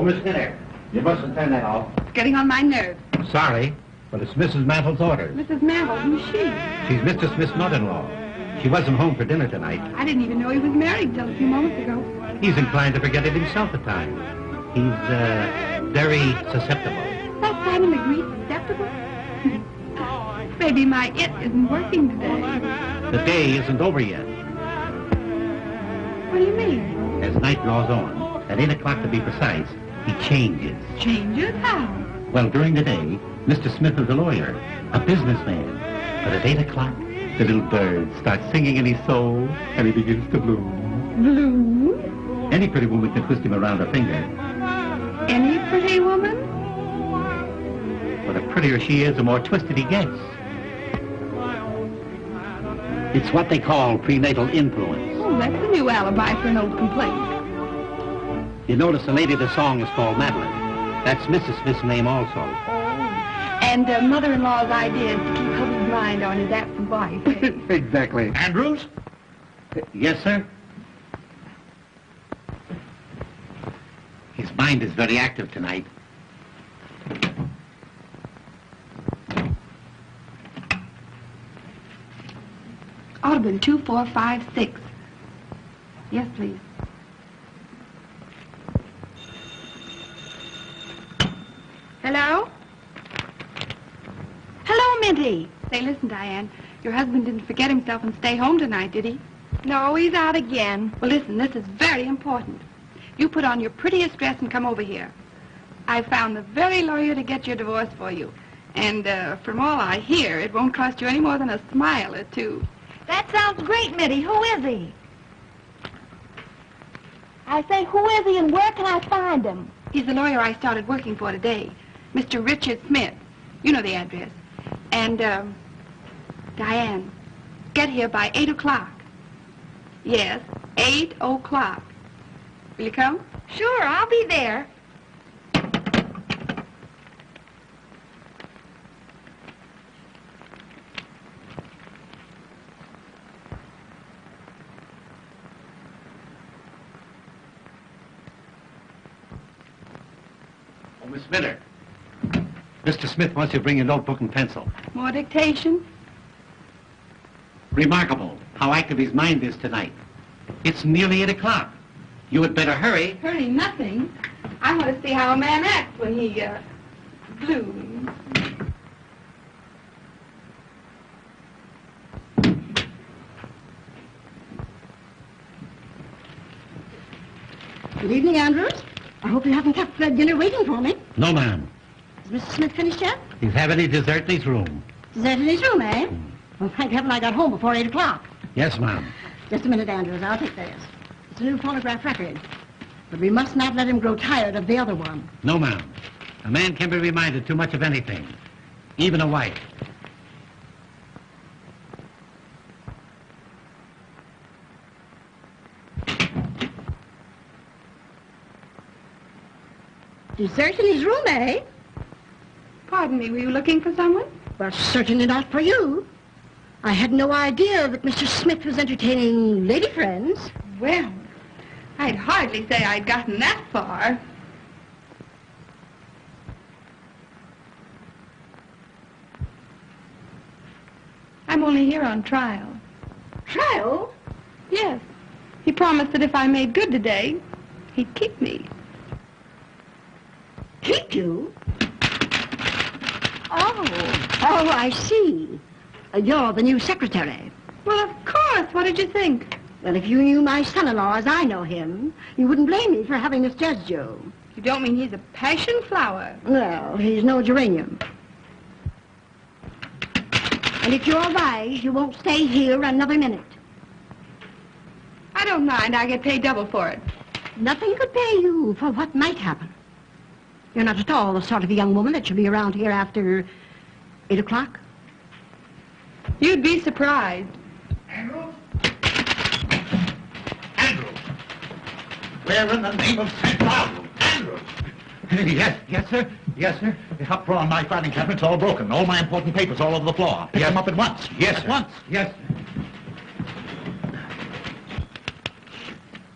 Oh, Miss Miller, you mustn't turn that off. It's getting on my nerves. Sorry, but it's Mrs. Mantle's orders. Mrs. Mantle, who's she? She's Mr. Smith's mother-in-law. She wasn't home for dinner tonight. I didn't even know he was married till a few moments ago. He's inclined to forget it himself at times. He's, very susceptible. That Simon Legree susceptible? Maybe my it isn't working today. The day isn't over yet. What do you mean? As night draws on, at 8 o'clock to be precise, he changes. Changes? How? Well, during the day, Mr. Smith is a lawyer, a businessman. But at 8 o'clock, the little bird starts singing in his soul, and he begins to bloom. Bloom? Any pretty woman can twist him around her finger. Any pretty woman? But the prettier she is, the more twisted he gets. It's what they call prenatal influence. Oh, that's a new alibi for an old complaint. You notice the lady of the song is called Madeline. That's Mrs. Smith's name also. And mother-in-law's idea is to keep hubby's mind on his absent wife. Exactly. Andrews? Yes, sir? His mind is very active tonight. Ought to have been 2, 4, 5, 6. Yes, please. Hello? Hello, Minty. Say, listen, Diane. Your husband didn't forget himself and stay home tonight, did he? No, he's out again. Well, listen, this is very important. You put on your prettiest dress and come over here. I found the very lawyer to get your divorce for you. And from all I hear, it won't cost you any more than a smile or two. That sounds great, Mitty. Who is he? I say, who is he and where can I find him? He's the lawyer I started working for today, Mr. Richard Smith. You know the address. And, Diane, get here by 8 o'clock. Yes, 8 o'clock. Will you come? Sure, I'll be there. Oh, Miss Miller. Mr. Smith wants you to bring a notebook and pencil. More dictation? Remarkable how active his mind is tonight. It's nearly 8 o'clock. You had better hurry. Hurry, nothing. I want to see how a man acts when he, blooms. Good evening, Andrews. I hope you haven't kept dinner waiting for me. No, ma'am. Is Mr. Smith finished yet? He's having his dessert in his room. Dessert in his room, eh? Well, thank heaven I got home before 8 o'clock. Yes, ma'am. Just a minute, Andrews. I'll take this. It's a new phonograph record. But we must not let him grow tired of the other one. No, ma'am. A man can be reminded too much of anything, even a wife. Dessert in his room, eh? Pardon me, were you looking for someone? Well, certainly not for you. I had no idea that Mr. Smith was entertaining lady friends. Well, I'd hardly say I'd gotten that far. I'm only here on trial. Trial? Yes. He promised that if I made good today, he'd keep me. Keep you? Oh, I see. You're the new secretary. Well, of course. What did you think? Well, if you knew my son-in-law as I know him, you wouldn't blame me for having misjudged you. You don't mean he's a passion flower? Well, he's no geranium. And if you're wise, you won't stay here another minute. I don't mind. I get paid double for it. Nothing could pay you for what might happen. You're not at all the sort of a young woman that should be around here after 8 o'clock. You'd be surprised. Andrews? Andrews! Where in the name of St. Paul? Andrews! Yes, sir. Yes, sir. The top drawer on my filing cabinet's all broken. All my important papers all over the floor. Pick them up at once. Yes, at sir. once. Yes, sir.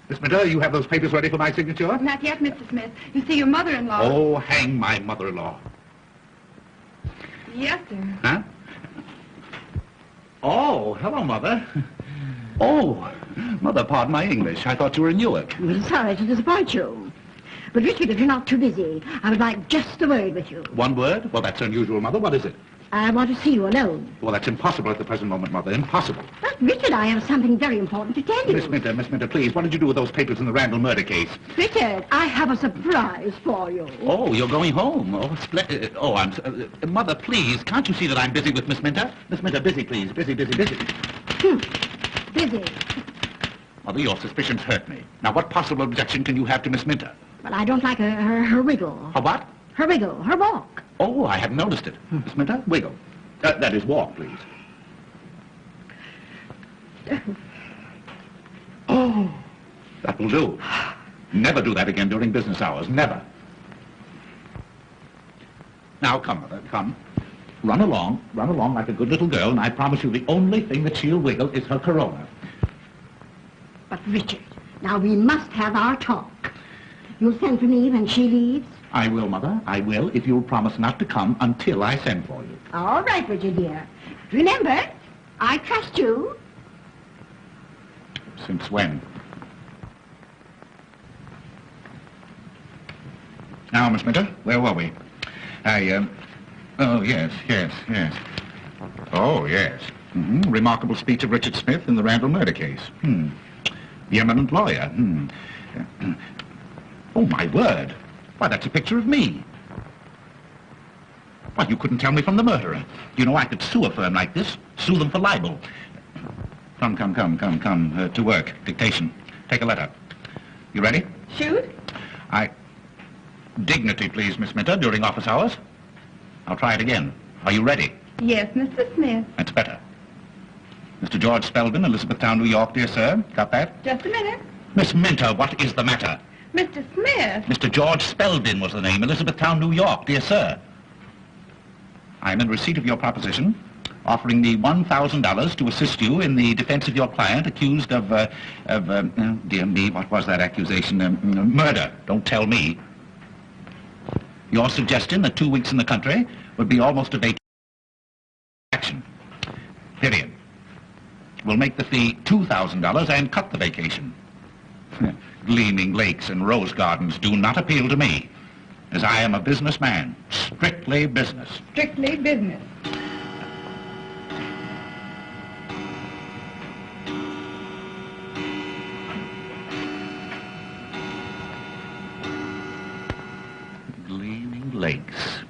Miss Minter, you have those papers ready for my signature? Not yet, Mr. Smith. You see, your mother-in-law... Oh, hang my mother-in-law. Yes, sir. Huh? Oh, hello, Mother. Oh, Mother, pardon my English. I thought you were in Newark. I'm sorry to disappoint you. But, Richard, if you're not too busy, I would like just a word with you. One word? Well, that's unusual, Mother. What is it? I want to see you alone. Well, that's impossible at the present moment, Mother. Impossible. But, Richard, I have something very important to tell you. Miss Minter, please, what did you do with those papers in the Randall murder case? Richard, I have a surprise for you. Oh, you're going home. Oh, splendid. Oh, Mother, please, can't you see that I'm busy with Miss Minter? Miss Minter, busy, please. Busy. Busy. Mother, your suspicions hurt me. Now, what possible objection can you have to Miss Minter? Well, I don't like her wiggle. Her what? Her wiggle, her walk. Oh, I hadn't noticed it. Miss Minter, wiggle. That is walk, please. Oh, that will do. Never do that again during business hours. Never. Now, come, Mother, come. Run along like a good little girl, and I promise you the only thing that she'll wiggle is her corona. But, Richard, now we must have our talk. You'll send for me when she leaves? I will, Mother. I will, if you'll promise not to come until I send for you. All right, Richard, dear. Remember, I trust you. Since when? Now, Miss Minter, where were we? Oh, yes. Oh, yes. Remarkable speech of Richard Smith in the Randall murder case. The eminent lawyer. Oh, my word. Why, that's a picture of me. Why, you couldn't tell me from the murderer. You know, I could sue a firm like this, sue them for libel. Come, to work. Dictation. Take a letter. You ready? Shoot. Dignity, please, Miss Minter, during office hours. I'll try it again. Are you ready? Yes, Mr. Smith. That's better. Mr. George Spelvin, Elizabethtown, New York, dear sir. Got that? Just a minute. Miss Minter, what is the matter? Mr. Smith. Mr. George Spelvin was the name, Elizabethtown, New York, dear sir. I'm in receipt of your proposition, offering me $1,000 to assist you in the defense of your client accused of dear me, what was that accusation? Murder. Don't tell me. Your suggestion that 2 weeks in the country would be almost a vacation. Period. We'll make the fee $2,000 and cut the vacation. Gleaming lakes and rose gardens do not appeal to me, as I am a businessman. Strictly business. Strictly business. Gleaming lakes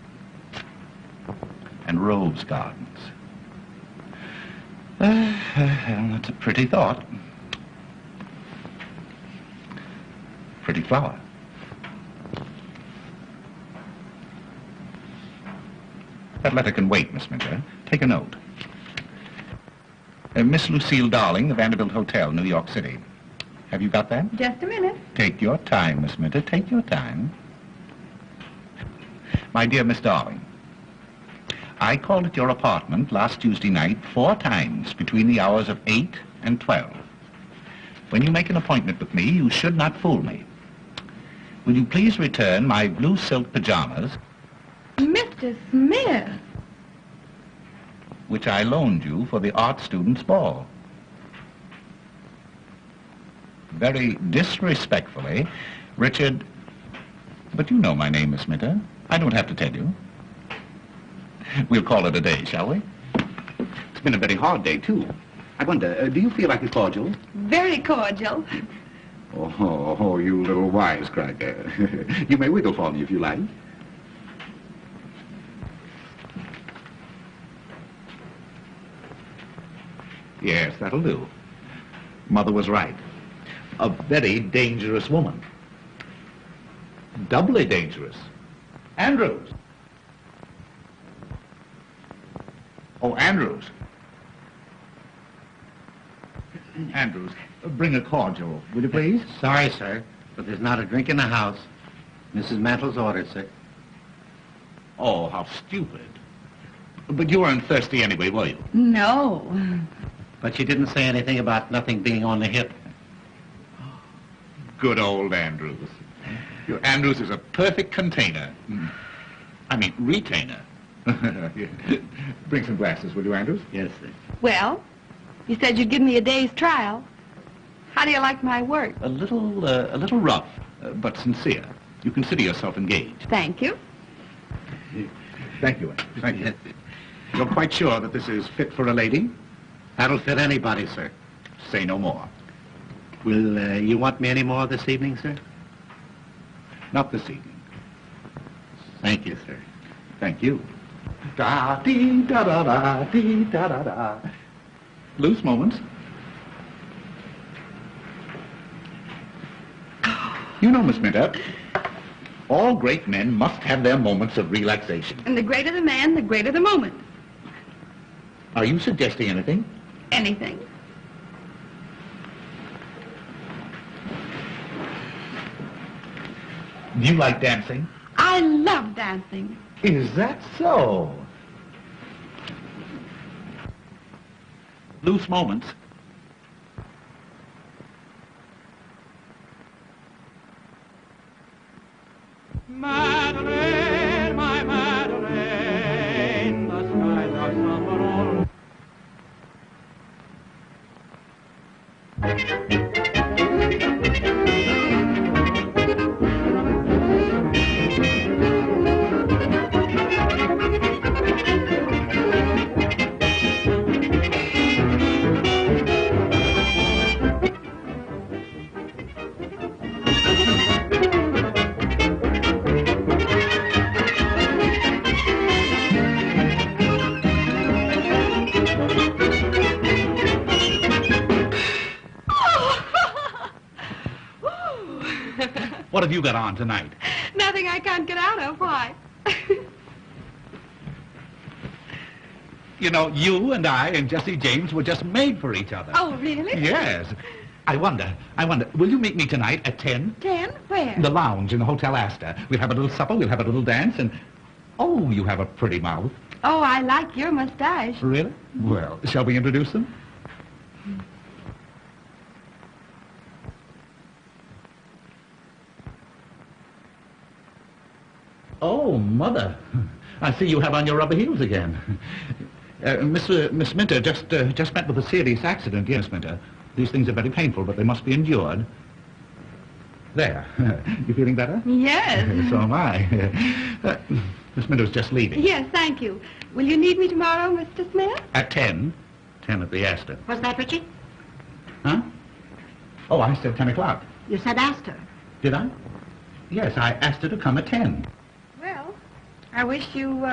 and rose gardens. That's a pretty thought. Pretty flower. That letter can wait, Miss Minter. Take a note. Miss Lucille Darling, the Vanderbilt Hotel, New York City. Have you got that? Just a minute. Take your time, Miss Minter. Take your time. My dear Miss Darling, I called at your apartment last Tuesday night 4 times between the hours of 8 and 12. When you make an appointment with me, you should not fool me. Will you please return my blue silk pajamas, Mr. Smith. which I loaned you for the art students' ball? Very disrespectfully, Richard... But you know my name, Miss Minter. I don't have to tell you. We'll call it a day, shall we? It's been a very hard day, too. I wonder, do you feel like a cordial? Very cordial. Oh, you little wisecracker. You may wiggle for me if you like. Yes, that'll do. Mother was right. A very dangerous woman. Doubly dangerous. Andrews. Oh, Andrews. Andrews, bring a cordial, will you please? Sorry, sir, but there's not a drink in the house. Mrs. Mantle's ordered, sir. Oh, how stupid. But you weren't thirsty anyway, were you? No. But she didn't say anything about nothing being on the hip. Good old Andrews. Your Andrews is a perfect container. I mean, retainer. Bring some glasses, will you, Andrews? Yes, sir. Well, you said you'd give me a day's trial. How do you like my work? A little rough, but sincere. You consider yourself engaged. Thank you. Thank you, Andrews. Thank you. You're quite sure that this is fit for a lady? That'll fit anybody, sir. Say no more. Will you want me any more this evening, sir? Not this evening. Thank you, sir. Thank you. Da-dee-da-da-da-dee-da-da-da. Loose moments. You know, Miss Minter, all great men must have their moments of relaxation. And the greater the man, the greater the moment. Are you suggesting anything? Anything. Do you like dancing? I love dancing. Is that so? Loose moments. Madeleine, my Madeleine, the skies are somber all. What have you got on tonight? Nothing I can't get out of. Why? You know, you and I and Jesse James were just made for each other. Oh, really? Yes. I wonder, will you meet me tonight at 10? 10? Where? The lounge in the Hotel Astor. We'll have a little supper, we'll have a little dance, and... Oh, you have a pretty mouth. Oh, I like your mustache. Really? Well, shall we introduce them? Oh, Mother. I see you have on your rubber heels again. Miss Minter just met with a serious accident. Yes, Minter. These things are very painful, but they must be endured. There. You feeling better? Yes. So am I. Miss Minter's just leaving. Yes, thank you. Will you need me tomorrow, Mr. Smith? At 10. 10 at the Astor. What's that, Richard? Huh? Oh, I said 10 o'clock. You said Astor. Did I? Yes, I asked her to come at 10. Well, I wish you,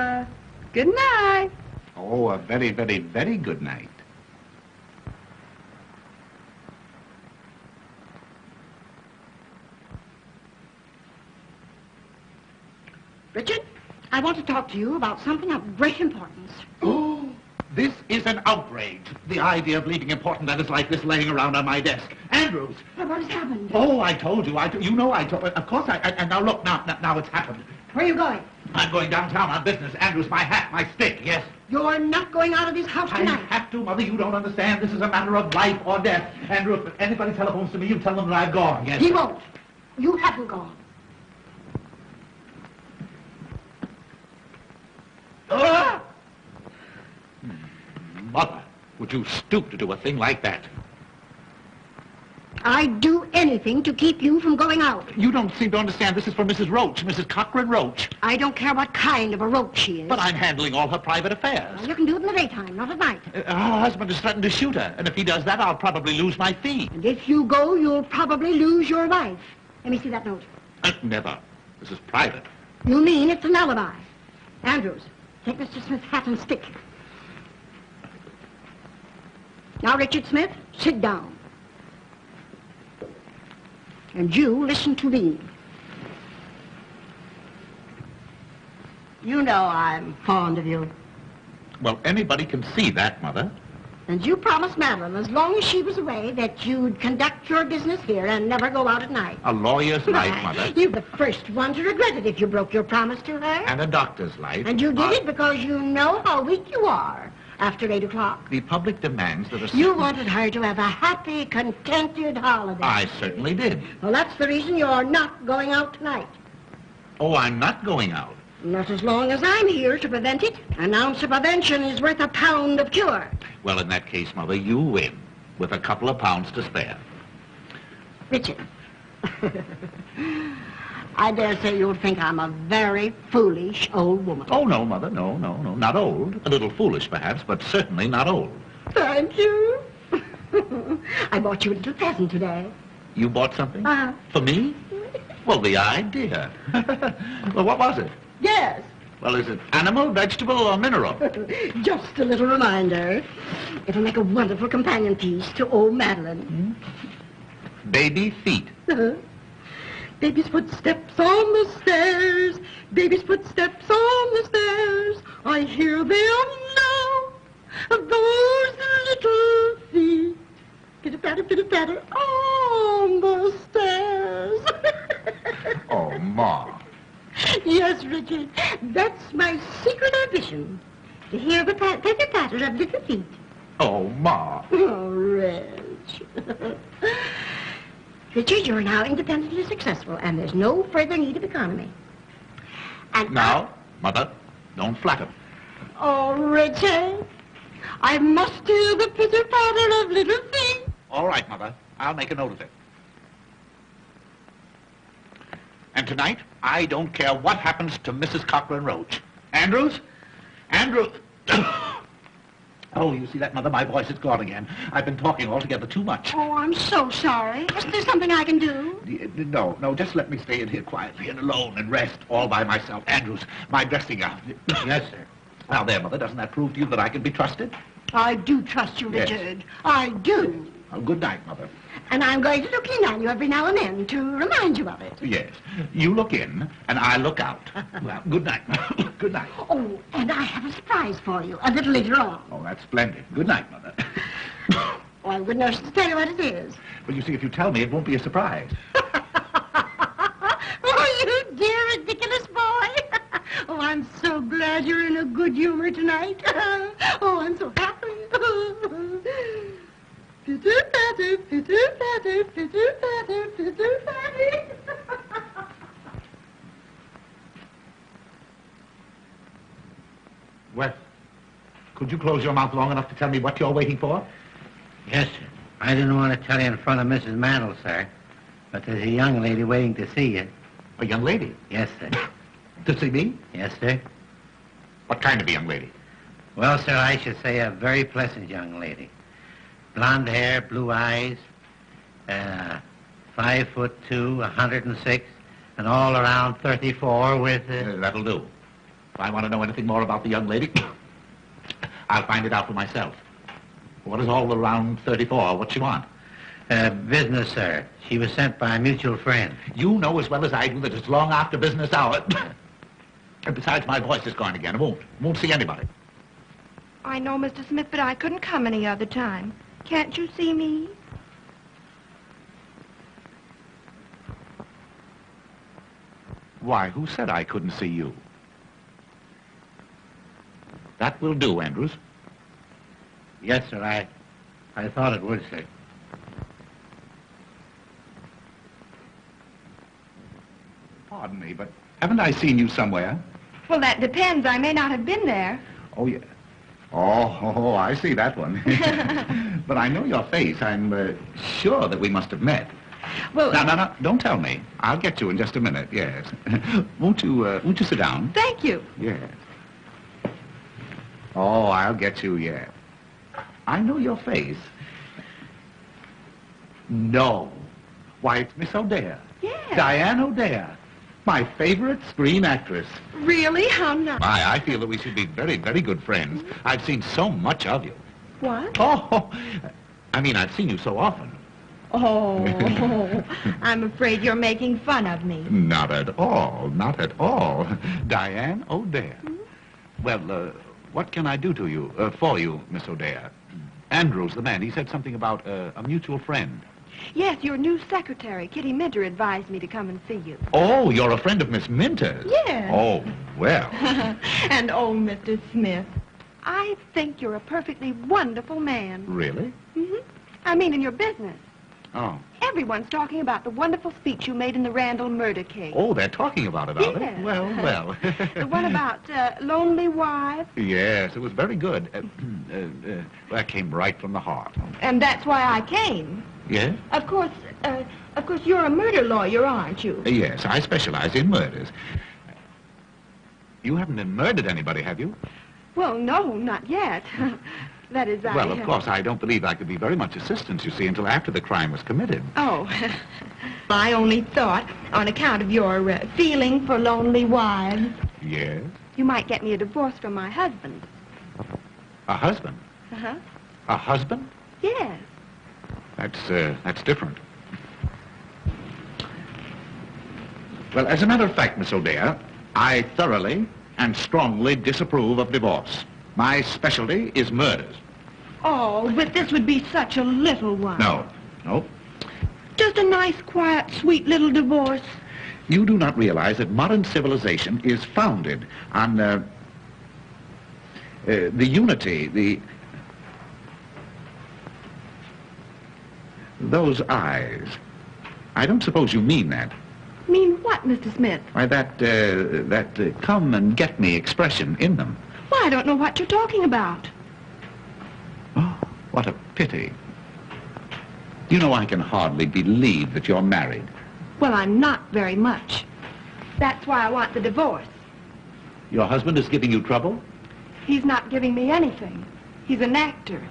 good night. Oh, a very, very, very good night. Richard, I want to talk to you about something of great importance. Oh, this is an outrage. The idea of leaving important letters like this laying around on my desk. Andrews! What has happened? Oh, I told you. You know I told... Of course and now look, now it's happened. Where are you going? I'm going downtown on business. Andrews, my hat, my stick, yes. You're not going out of this house I tonight. have to, Mother. You don't understand. This is a matter of life or death. Andrew, if anybody telephones to me, you tell them that I've gone, yes. He won't. You haven't gone. Mother, would you stoop to do a thing like that? I'd do anything to keep you from going out. You don't seem to understand. This is for Mrs. Roach, Mrs. Cochran Roach. I don't care what kind of a roach she is. But I'm handling all her private affairs. Well, you can do it in the daytime, not at night. Her husband has threatened to shoot her, and if he does that, I'll probably lose my fee. And if you go, you'll probably lose your life. Let me see that note. Never. This is private. You mean it's an alibi? Andrews, take Mr. Smith's hat and stick. Now, Richard Smith, sit down. And you listen to me. You know I'm fond of you. Well, anybody can see that, Mother. And you promised Madeline, as long as she was away, that you'd conduct your business here and never go out at night. A lawyer's life, Mother. You're the first one to regret it if you broke your promise to her. And a doctor's life. And you did it because you know how weak you are. after 8 o'clock. The public demands that a... You wanted her to have a happy, contented holiday. I certainly did. Well, that's the reason you're not going out tonight. Oh, I'm not going out. Not as long as I'm here to prevent it. An ounce of prevention is worth a pound of cure. Well, in that case, Mother, you win, with a couple of pounds to spare. Richard, I dare say you'll think I'm a very foolish old woman. Oh, no, Mother, no, not old. A little foolish, perhaps, but certainly not old. Thank you. I bought you a little present today. You bought something? Uh-huh. For me? Well, the idea. Well, what was it? Yes. Well, is it animal, vegetable, or mineral? Just a little reminder. It'll make a wonderful companion piece to old Madeline. Baby feet. Uh-huh. Baby's footsteps on the stairs. Baby's footsteps on the stairs. I hear them now. Those little feet. Pitter-patter, pitter-patter on the stairs. Oh, Ma. Yes, Richard. That's my secret ambition. To hear the patter-patter of little feet. Oh, Ma. Oh, Reg. Richard, you're now independently successful, and there's no further need of economy. And Now, Mother, don't flatter. Oh, Richard, I must hear the pitter-patter of little feet. All right, Mother. I'll make a note of it. And tonight, I don't care what happens to Mrs. Cochran Roach. Andrews? Andrew... Oh, you see that, Mother? My voice is gone again. I've been talking altogether too much. Oh, I'm so sorry. Isn't there something I can do? No, just let me stay in here quietly and alone and rest all by myself. Andrews, my dressing gown. Yes, sir. Now, there, Mother, doesn't that prove to you that I can be trusted? I do trust you, Yes. Richard. I do. Well, good night, Mother. And I'm going to look in on you every now and then to remind you of it. Yes. You look in, and I look out. Well, good night. Good night. Oh, and I have a surprise for you a little later on. Oh, that's splendid. Good night, Mother. Oh, I'm good enough to tell you what it is. Well, you see, if you tell me, it won't be a surprise. Oh, you dear ridiculous boy. Oh, I'm so glad you're in a good humor tonight. Oh, I'm so happy. Pitter-patter, pitter-patter, pitter-patter, pitter-patter. Well, could you close your mouth long enough to tell me what you're waiting for? Yes, sir. I didn't want to tell you in front of Mrs. Mandel, sir, but there's a young lady waiting to see you. A young lady? Yes, sir. To see me? Yes, sir. What kind of a young lady? Well, sir, I should say a very pleasant young lady. Blonde hair, blue eyes, 5'2", 106, and all around 34 with... That'll do. If I want to know anything more about the young lady, I'll find it out for myself. What is all around 34? What's she want? Business, sir. She was sent by a mutual friend. You know as well as I do that it's long after business hour. And besides, my voice is gone again. I won't see anybody. I know, Mr. Smith, but I couldn't come any other time. Can't you see me? Why, who said I couldn't see you? That will do, Andrews. Yes, sir, I thought it would, sir. Pardon me, but haven't I seen you somewhere? Well, that depends. I may not have been there. Oh, yeah. Oh, I see that one. But I know your face. I'm sure that we must have met. Well, No, don't tell me. I'll get you in just a minute, yes. Won't you sit down? thank you. Yes. Oh, I'll get you, yes. I know your face. No. Why, it's Miss O'Dare. Yes. Diane O'Dare. My favorite screen actress. Really? How nice. I feel that we should be very, very good friends. I've seen so much of you. What? Oh, I mean, I've seen you so often. Oh, I'm afraid you're making fun of me. Not at all, not at all. Diane O'Dare. Well, what can I do to you, for you, Miss O'Dare? Andrews, the man, he said something about a mutual friend. Yes, your new secretary, Kitty Minter, advised me to come and see you. Oh, you're a friend of Miss Minter's? Yes. Oh, well. And oh, Mr. Smith. I think you're a perfectly wonderful man. Really? I mean, in your business. Oh. Everyone's talking about the wonderful speech you made in the Randall murder case. Oh, they're talking about it, are they? Yes. Well, well. The one about lonely wives. Yes, it was very good. That came right from the heart. And that's why I came. Yes? Of course, you're a murder lawyer, aren't you? Yes, I specialize in murders. You haven't murdered anybody, have you? Well, no, not yet. That is, Well, of course, I don't believe I could be very much assistance, you see, until after the crime was committed. Oh, I only thought, on account of your feeling for lonely wives, Yes? you might get me a divorce from my husband. A husband? Uh-huh. A husband? Yes. That's different. Well, as a matter of fact, Miss O'Dea, I thoroughly and strongly disapprove of divorce. My specialty is murders. Oh, but this would be such a little one. No. Just a nice, quiet, sweet little divorce. You do not realize that modern civilization is founded on the unity, those eyes. I don't suppose you mean that. Mean what, Mr. Smith? Why, that come and get me expression in them. Well, I don't know what you're talking about. Oh, what a pity. You know, I can hardly believe that you're married. Well, I'm not very much. That's why I want the divorce. Your husband is giving you trouble? He's not giving me anything. He's an actor.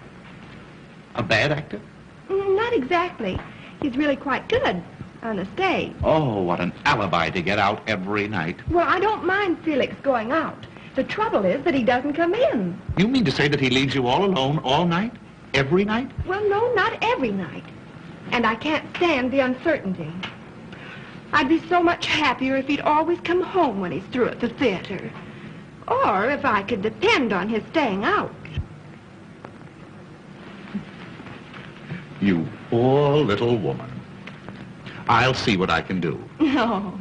A bad actor? Not exactly. He's really quite good on the stage. Oh, what an alibi to get out every night. Well, I don't mind Felix going out. The trouble is that he doesn't come in. You mean to say that he leaves you all alone all night? Every night? Well, no, not every night. And I can't stand the uncertainty. I'd be so much happier if he'd always come home when he's through at the theater. Or if I could depend on his staying out. You poor little woman. I'll see what I can do. No.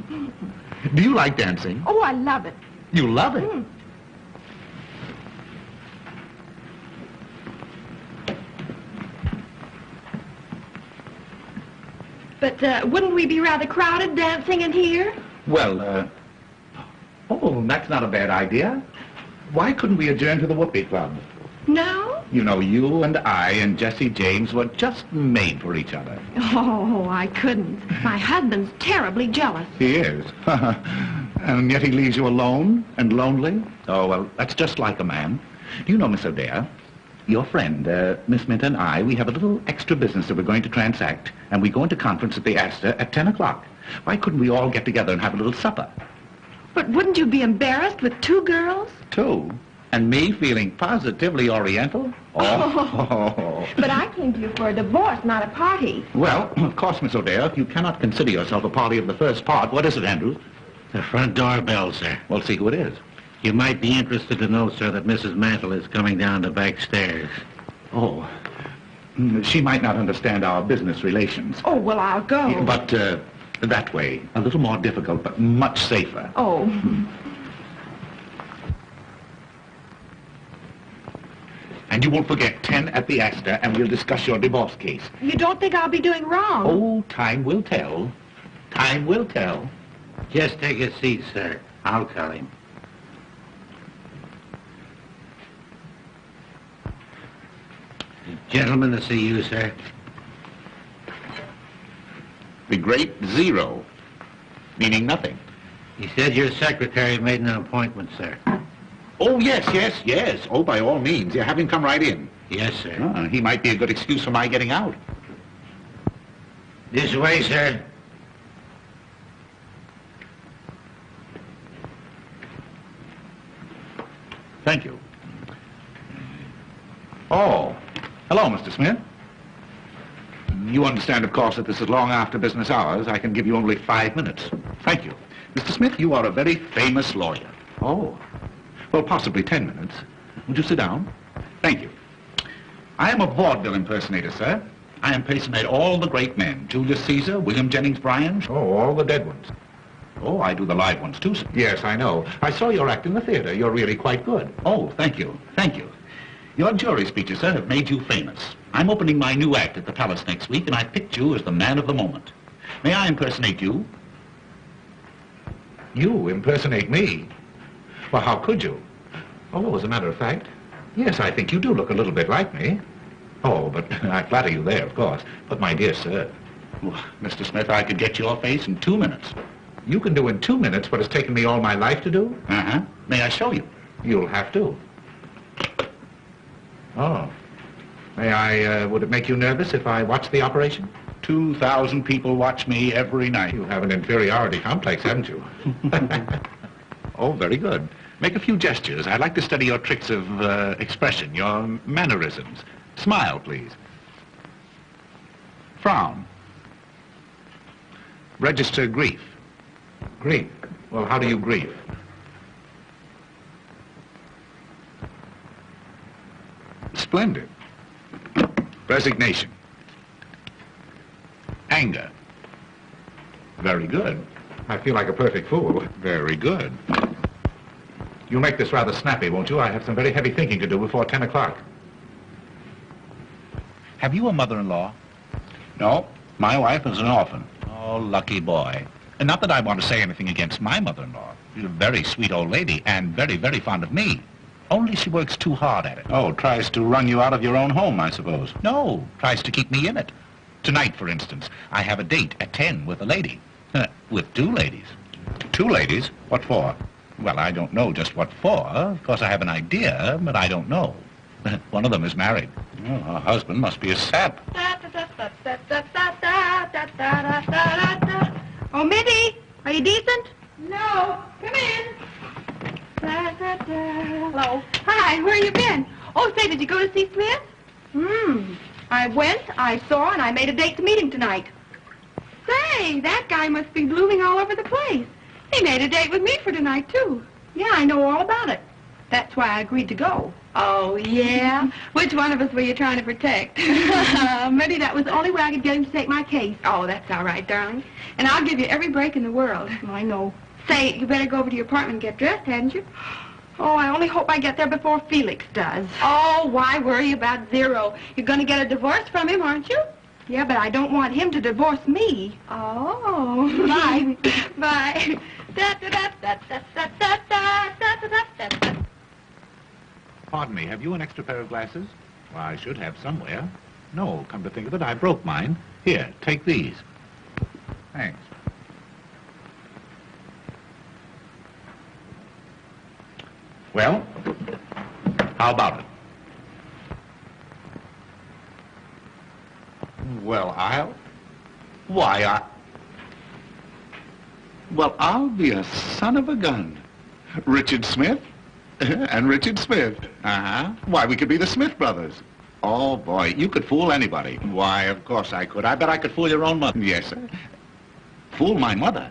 Do you like dancing? Oh, I love it. You love it? But wouldn't we be rather crowded dancing in here? Well, oh, that's not a bad idea. Why couldn't we adjourn to the Whoopee Club? No? You know, you and I and Jesse James were just made for each other. Oh, I couldn't. My husband's terribly jealous. He is. And yet he leaves you alone and lonely? Oh, well, that's just like a man. Do you know, Miss O'Dea, your friend, Miss Mint and I, we have a little extra business that we're going to transact, and we go into conference at the Astor at 10 o'clock. Why couldn't we all get together and have a little supper? But wouldn't you be embarrassed with two girls? Two? And me feeling positively oriental? Oh. But I came to you for a divorce, not a party. Well, of course, Miss O'Dea, if you cannot consider yourself a party of the first part, what is it, Andrews? The front door bell, sir. Well, see who it is. You might be interested to know, sir, that Mrs. Mantle is coming down the back stairs. Oh. She might not understand our business relations. Oh, well, I'll go. But that way, a little more difficult, but much safer. Oh. And you won't forget 10 at the Astor, and we'll discuss your divorce case. You don't think I'll be doing wrong? Oh, time will tell. Time will tell. Just take a seat, sir. I'll tell him. Gentlemen to see you, sir. The great zero, meaning nothing. He said your secretary made an appointment, sir. Oh, yes. Oh, by all means. Yeah, have him come right in. Yes, sir. He might be a good excuse for my getting out. This way, sir. Thank you. Oh, hello, Mr. Smith. You understand, of course, that this is long after business hours. I can give you only 5 minutes. Thank you. Mr. Smith, you are a very famous lawyer. Oh. Well, possibly 10 minutes. Would you sit down? Thank you. I am a vaudeville impersonator, sir. I impersonate all the great men. Julius Caesar, William Jennings Bryan. Oh, all the dead ones. Oh, I do the live ones, too, sir. Yes, I know. I saw your act in the theater. You're really quite good. Oh, thank you. Thank you. Your jury speeches, sir, have made you famous. I'm opening my new act at the Palace next week, and I picked you as the man of the moment. May I impersonate you? You impersonate me? Well, how could you? Oh, as a matter of fact, yes, I think you do look a little bit like me. Oh, but I flatter you there, of course. But my dear sir... Well, Mr. Smith, I could get your face in 2 minutes. You can do in 2 minutes what has taken me all my life to do? Uh-huh. May I show you? You'll have to. Oh. May I, would it make you nervous if I watched the operation? 2,000 people watch me every night. You have an inferiority complex, haven't you? Oh, very good. Make a few gestures. I'd like to study your tricks of expression, your mannerisms. Smile, please. Frown. Register grief. Grief? Well, how do you grieve? Splendid. Resignation. Anger. Very good. I feel like a perfect fool. Very good. You'll make this rather snappy, won't you? I have some very heavy thinking to do before 10 o'clock. Have you a mother-in-law? No. My wife is an orphan. Oh, lucky boy. And not that I want to say anything against my mother-in-law. She's a very sweet old lady and very, very fond of me. Only she works too hard at it. Oh, tries to run you out of your own home, I suppose. No, tries to keep me in it. Tonight, for instance, I have a date at 10 with a lady. With 2 ladies. 2 ladies? What for? Well, I don't know just what for. Of course, I have an idea, but I don't know. One of them is married. Oh, her husband must be a sap. Oh, Mitty, are you decent? No, come in. Hello. Hi, where you been? Oh, say, did you go to see Smith? I went, I saw, and I made a date to meet him tonight. Say, that guy must be blooming all over the place. He made a date with me for tonight, too. Yeah, I know all about it. That's why I agreed to go. Oh, yeah? Which one of us were you trying to protect? Maybe that was the only way I could get him to take my case. Oh, that's all right, darling. And I'll give you every break in the world. I know. Say, you better go over to your apartment and get dressed, hadn't you? Oh, I only hope I get there before Felix does. Oh, why worry about Zero? You're going to get a divorce from him, aren't you? Yeah, but I don't want him to divorce me. Oh. Bye. Bye. Pardon me, have you an extra pair of glasses? Well, I should have somewhere. No, come to think of it, I broke mine. Here, take these. Thanks. Well, how about it? Well, I'll be a son of a gun. Richard Smith and Richard Smith. Uh-huh. Why, we could be the Smith brothers. Oh, boy, you could fool anybody. Why, of course I could. I bet I could fool your own mother. Yes, sir. Fool my mother?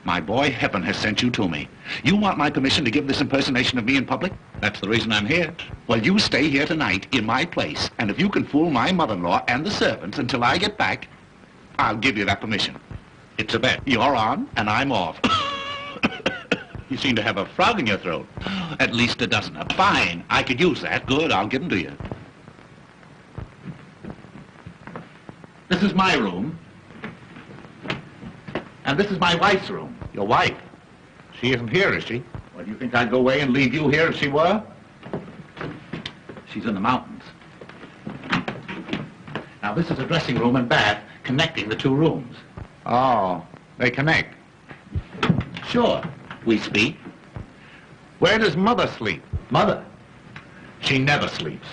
My boy, heaven has sent you to me. You want my permission to give this impersonation of me in public? That's the reason I'm here. Well, you stay here tonight in my place, and if you can fool my mother-in-law and the servants until I get back, I'll give you that permission. It's a bet. You're on, and I'm off. You seem to have a frog in your throat. At least a dozen. Fine. I could use that. Good, I'll give them to you. This is my room. And this is my wife's room. Your wife? She isn't here, is she? Well, do you think I'd go away and leave you here if she were? She's in the mountains. Now, this is a dressing room and bath connecting the 2 rooms. Oh, they connect. Sure, we speak. Where does Mother sleep? Mother, she never sleeps.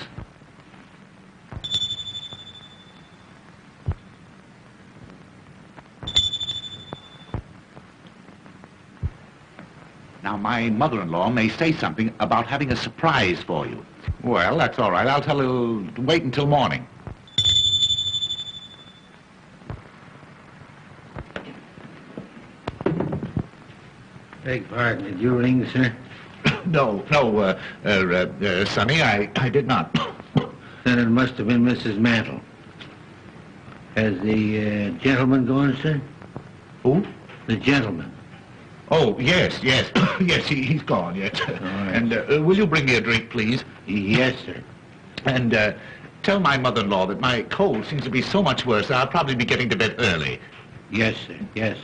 Now, my mother-in-law may say something about having a surprise for you. Well, that's all right. I'll tell her to wait until morning. Beg pardon, did you ring, sir? No, Sonny, I did not. Then it must have been Mrs. Mantle. Has the gentleman gone, sir? Who? The gentleman. Oh, yes. Yes, he's gone, yes. right. And will you bring me a drink, please? Yes, sir. And tell my mother-in-law that my cold seems to be so much worse, I'll probably be getting to bed early. Yes, sir. Yes.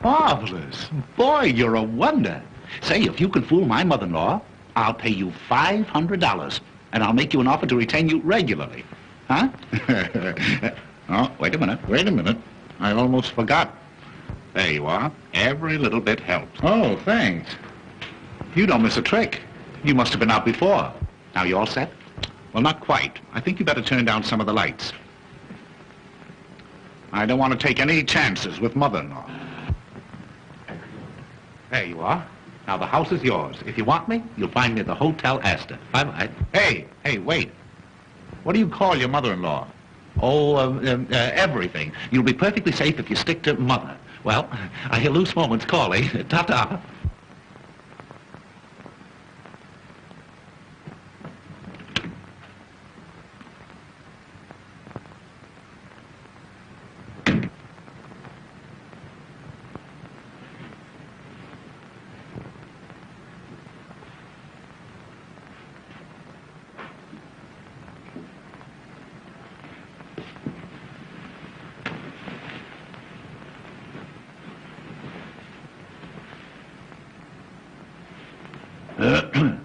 Marvelous. Boy, you're a wonder. Say, if you can fool my mother-in-law, I'll pay you $500, and I'll make you an offer to retain you regularly. Huh? Oh, wait a minute. I almost forgot. There you are. Every little bit helps. Oh, thanks. You don't miss a trick. You must have been out before. Now, you all set? Well, not quite. I think you better turn down some of the lights. I don't want to take any chances with mother-in-law. There you are. Now, the house is yours. If you want me, you'll find me at the Hotel Astor. Bye-bye. Hey, wait. What do you call your mother-in-law? Oh, everything. You'll be perfectly safe if you stick to mother. Well, I hear loose moments calling. Ta-ta.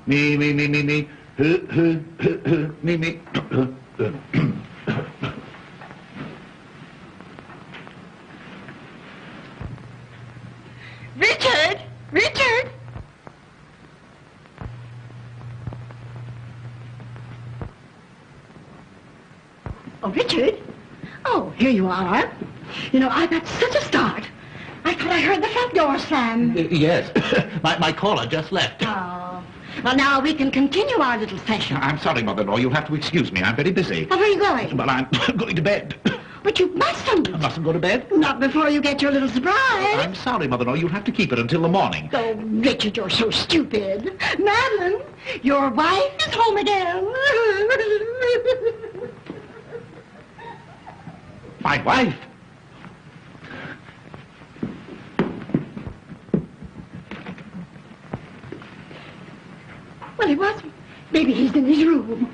Me. Me. Richard! Oh, Richard? Oh, here you are. You know, I got such a start. I thought I heard the front door slam. Yes. my caller just left. Oh. Well, now we can continue our little session. I'm sorry, mother-in-law. You'll have to excuse me. I'm very busy. Well, where are you going? Well, I'm going to bed. But you mustn't. I mustn't go to bed? Not before you get your little surprise. I'm sorry, mother-in-law. You'll have to keep it until the morning. Oh, Richard, you're so stupid. Madeline, your wife is home again. My wife? Well, he wasn't. Maybe he's in his room.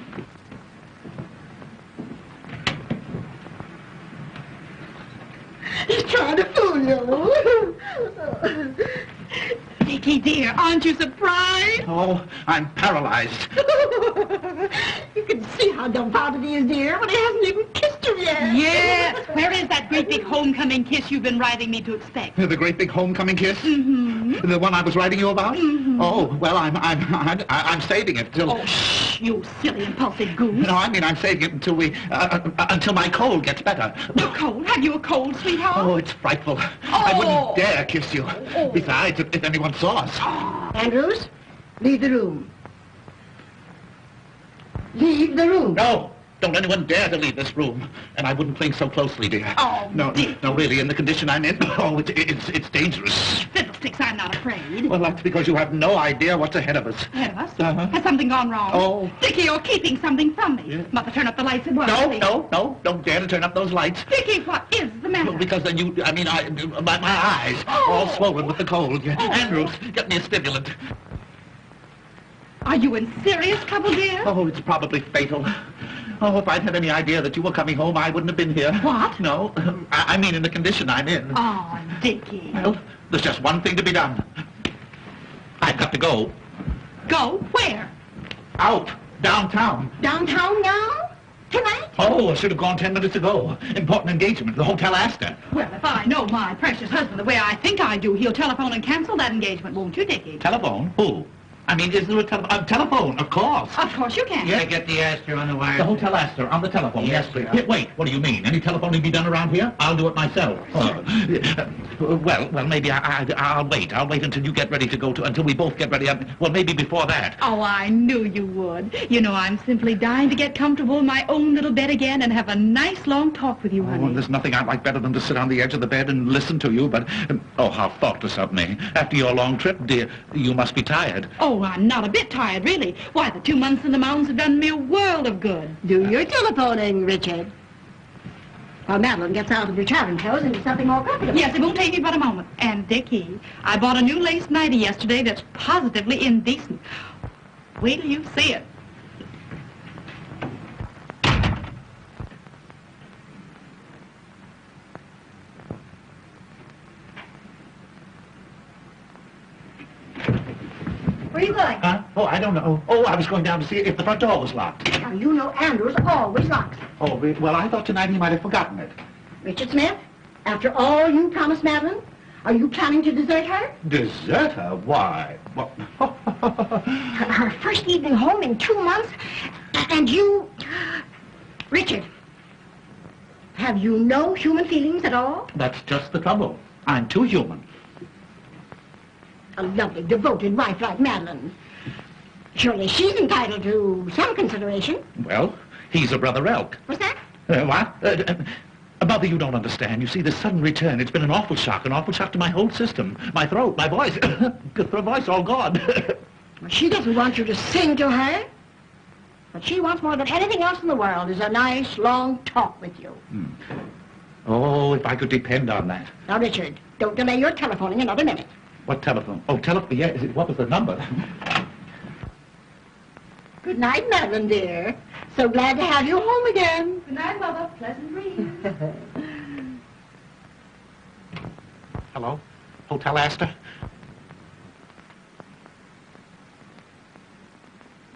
He's trying to fool you. Dickie, dear, aren't you surprised? Oh, I'm paralyzed. You can see how dumbfounded he is, dear, but he hasn't even kissed her yet. Yes. Where is that great big homecoming kiss you've been writing me to expect? The great big homecoming kiss? Mm-hmm. The one I was writing you about? Mm-hmm. Oh, well, I'm saving it till... Oh, shh, you silly, impulsive goose. No, I mean, I'm saving it until until my cold gets better. You're cold? Have you a cold, sweetheart? Oh, it's frightful. I wouldn't dare kiss you. Oh. Besides, if anyone saw us. Andrews, leave the room. Leave the room. No, don't anyone dare to leave this room. And I wouldn't cling so closely, dear. Oh, no, Dick. no, really, in the condition I'm in. Oh, it's dangerous. Fiddlesticks, I'm not afraid. Well, that's because you have no idea what's ahead of us. Ahead of us? Uh-huh. Has something gone wrong? Oh. Dickie, you're keeping something from me. Yeah. Mother, turn up the lights at once. No, don't dare to turn up those lights. Dickie, what is the matter? Because then my eyes, all swollen with the cold. Andrews, get me a stimulant. Are you in serious trouble, dear? Oh, it's probably fatal. Oh, if I'd had any idea that you were coming home, I wouldn't have been here. What? No, I mean in the condition I'm in. Oh, Dickie. Well, there's just one thing to be done. I've got to go. Go? Where? Out, downtown. Downtown now? Tonight? Oh, I should have gone 10 minutes ago. Important engagement, the Hotel Astor. Well, if I know my precious husband the way I think I do, he'll telephone and cancel that engagement, won't you, Dickie? Telephone? Who? I mean, is there a telephone? Of course. Of course you can. Yeah. Get the Astor on the wire. The Hotel Astor, on the telephone. Yes, please. sir. Wait, what do you mean? Any telephoning be done around here? I'll do it myself. Well, maybe I'll wait. I'll wait until you get ready to go to, until we both get ready. Well, maybe before that. Oh, I knew you would. You know, I'm simply dying to get comfortable in my own little bed again and have a nice long talk with you, Oh, honey. and there's nothing I'd like better than to sit on the edge of the bed and listen to you, but... oh, how thoughtless of me. After your long trip, dear, you must be tired. Oh, Oh, I'm not a bit tired, really. Why, the 2 months in the mountains have done me a world of good. Do your telephoning, Richard. While Madeline gets out of her traveling clothes into something more comfortable. Yes, it won't take me but a moment. And, Dickie, I bought a new lace nightie yesterday that's positively indecent. Wait till you see it. Where are you going? Huh? Oh, I don't know. Oh, I was going down to see if the front door was locked. Now, you know Andrews always locks it. Oh, well, I thought tonight he might have forgotten it. Richard Smith, after all you promised Madeline, are you planning to desert her? Desert her? Why? What? Her first evening home in 2 months, and you... Richard, have you no human feelings at all? That's just the trouble. I'm too human. A lovely, devoted wife like Madeline. Surely she's entitled to some consideration. Well, he's a brother elk. What's that? What? Mother, you don't understand. You see, this sudden return, it's been an awful shock to my whole system. My throat, my voice. The voice all gone. Well, she doesn't want you to sing to her. What she wants more than anything else in the world is a nice, long talk with you. Oh, if I could depend on that. Now, Richard, don't delay your telephoning another minute. What telephone? Oh, telephone, yeah. What was the number? Good night, Madeline, dear. So glad to have you home again. Good night, Mother. Pleasant dreams. Hello? Hotel Astor?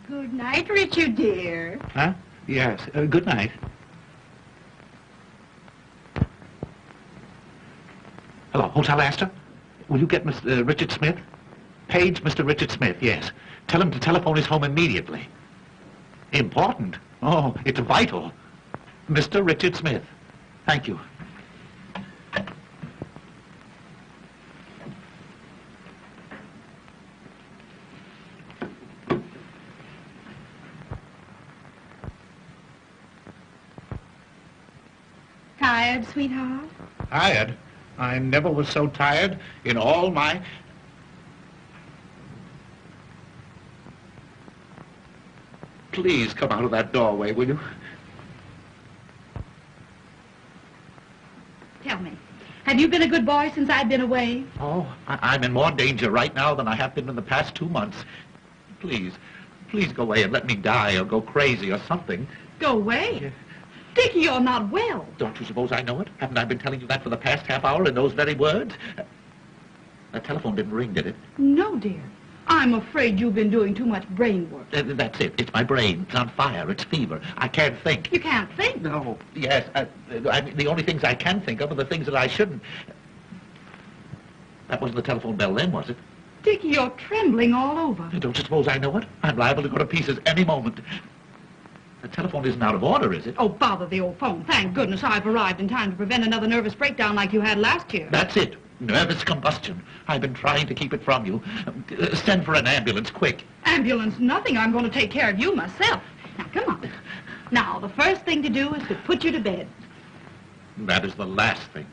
Good night, Richard, dear. Huh? Yes. Good night. Hello, Hotel Astor? Will you get Mr. Richard Smith? Page Mr. Richard Smith, yes. Tell him to telephone his home immediately. Important? Oh, it's vital. Mr. Richard Smith. Thank you. Tired, sweetheart? Tired? I never was so tired in all my... Please come out of that doorway, will you? Tell me, have you been a good boy since I've been away? Oh, I'm in more danger right now than I have been in the past 2 months. Please go away and let me die or go crazy or something. Go away? Dickie, you're not well. Don't you suppose I know it? Haven't I been telling you that for the past half hour in those very words? That telephone didn't ring, did it? No, dear. I'm afraid you've been doing too much brain work. That's it. It's my brain. It's on fire. It's fever. I can't think. You can't think? No. Yes. I mean, the only things I can think of are the things that I shouldn't. That wasn't the telephone bell then, was it? Dickie, you're trembling all over. Don't you suppose I know it? I'm liable to go to pieces any moment. The telephone isn't out of order, is it? Oh, bother the old phone. Thank goodness I've arrived in time to prevent another nervous breakdown like you had last year. That's it. Nervous combustion. I've been trying to keep it from you. Send for an ambulance, quick. Ambulance, nothing. I'm going to take care of you myself. Now, come on. Now, the first thing to do is to put you to bed. That is the last thing.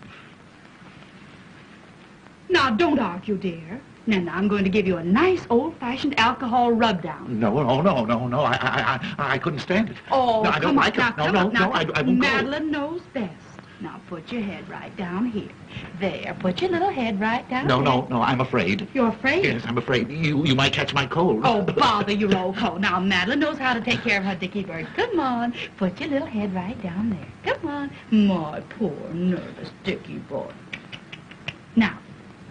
Now, don't argue, dear. Now, I'm going to give you a nice old-fashioned alcohol rub-down. No. I couldn't stand it. Oh, no, I don't like it. No, I won't Madeline knows best. Now, put your head right down here. There, put your little head right down go. there. No, I'm afraid. You're afraid? Yes, I'm afraid. You might catch my cold. Oh, bother your old coat. Now, Madeline knows how to take care of her Dickie bird. Come on, put your little head right down there. Come on. My poor, nervous Dickie boy. Now,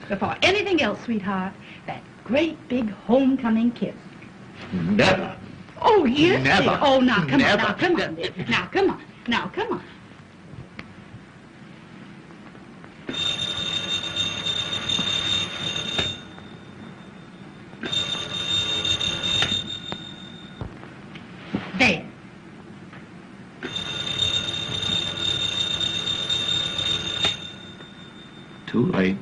before anything else, sweetheart, that great big homecoming kiss. Never. Oh, yes, Never. dear. Oh, now, come Never. on. Now, come on, dear. Now, come on. Now, come on. There. Too late.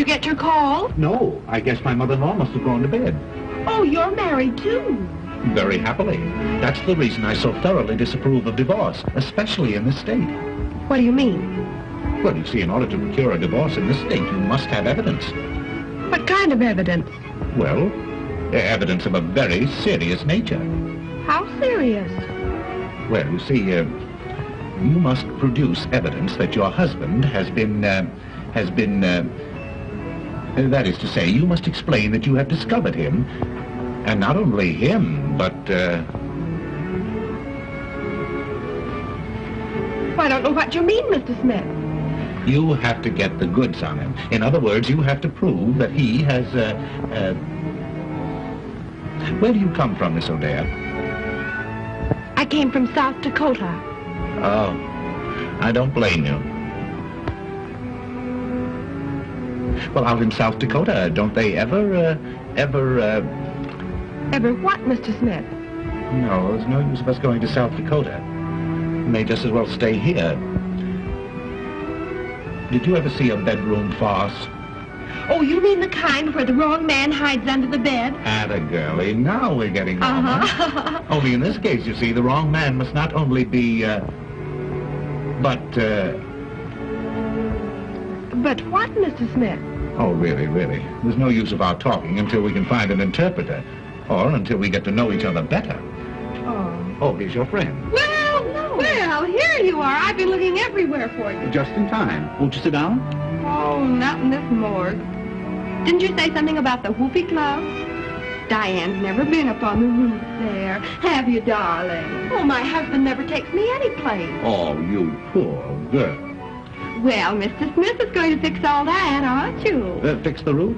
you get your call? No, I guess my mother-in-law must have gone to bed. Oh, you're married, too. Very happily. That's the reason I so thoroughly disapprove of divorce, especially in this state. What do you mean? Well, you see, in order to procure a divorce in this state, you must have evidence. What kind of evidence? Well, evidence of a very serious nature. How serious? Well, you see, you must produce evidence that your husband has been, that is to say, you must explain that you have discovered him, and not only him, but, I don't know what you mean, Mr. Smith. you have to get the goods on him. In other words, you have to prove that he has, where do you come from, Miss O'Dea? I came from South Dakota. Oh, I don't blame you. Well, out in South Dakota, don't they ever... Ever what, Mr. Smith? No, there's no use of us going to South Dakota. We may just as well stay here. Did you ever see a bedroom farce? Oh, you mean the kind where the wrong man hides under the bed? Atta girlie, now we're getting normal. Only in this case, you see, the wrong man must not only be, But what, Mr. Smith? Oh, really, really. There's no use of our talking until we can find an interpreter. Or until we get to know each other better. Oh. Oh, here's your friend. Well, here you are. I've been looking everywhere for you. Just in time. Won't you sit down? Oh, not in this morgue. Didn't you say something about the whoopee club? Diane's never been up on the roof there. Have you, darling? Oh, my husband never takes me any place. Oh, you poor girl. Well, Mr. Smith is going to fix all that, aren't you? Fix the roof?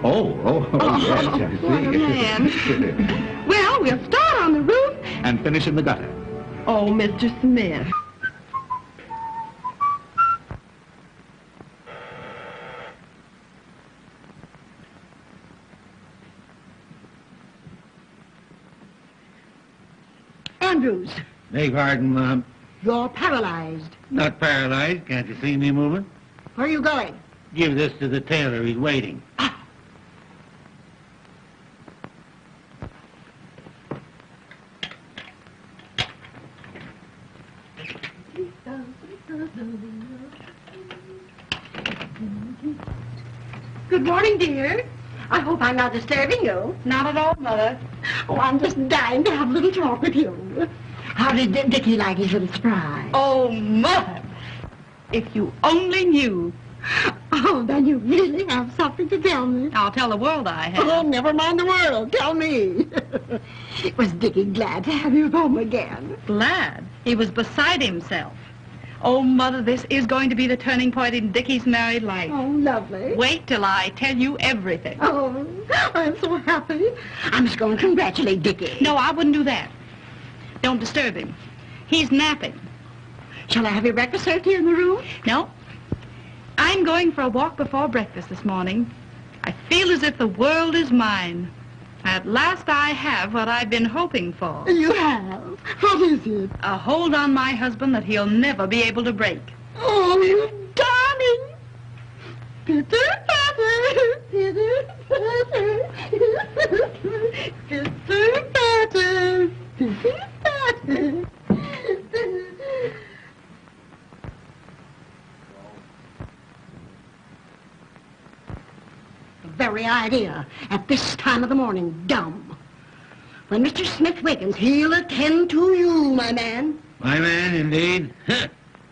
Oh, yes, I see. What a man. Well, we'll start on the roof. And finish in the gutter. Oh, Mr. Smith. Andrews, Beg pardon, Mom. you're paralyzed. Not paralyzed. Can't you see me moving? Where are you going? Give this to the tailor. He's waiting. Good morning, dear. I hope I'm not disturbing you. Not at all, Mother. Oh, I'm just dying to have a little talk with you. How did Dickie like his little surprise? Oh, Mother. If you only knew. Oh, then you really have something to tell me. I'll tell the world I have. Oh, never mind the world. Tell me. Was Dickie glad to have you home again? Glad. He was beside himself. Oh, Mother, this is going to be the turning point in Dickie's married life. Oh, lovely. Wait till I tell you everything. Oh, I'm so happy. I must go and congratulate Dickie. No, I wouldn't do that. Don't disturb him. He's napping. Shall I have your breakfast served here in the room? No. I'm going for a walk before breakfast this morning. I feel as if the world is mine. At last I have what I've been hoping for. You have? What is it? A hold on my husband that he'll never be able to break. Oh, you darling. Pitter-patter, pitter-patter, pitter-patter, pitter-patter. The very idea at this time of the morning, dumb. When Mr. Smith wakens, he'll attend to you, my man. My man, indeed.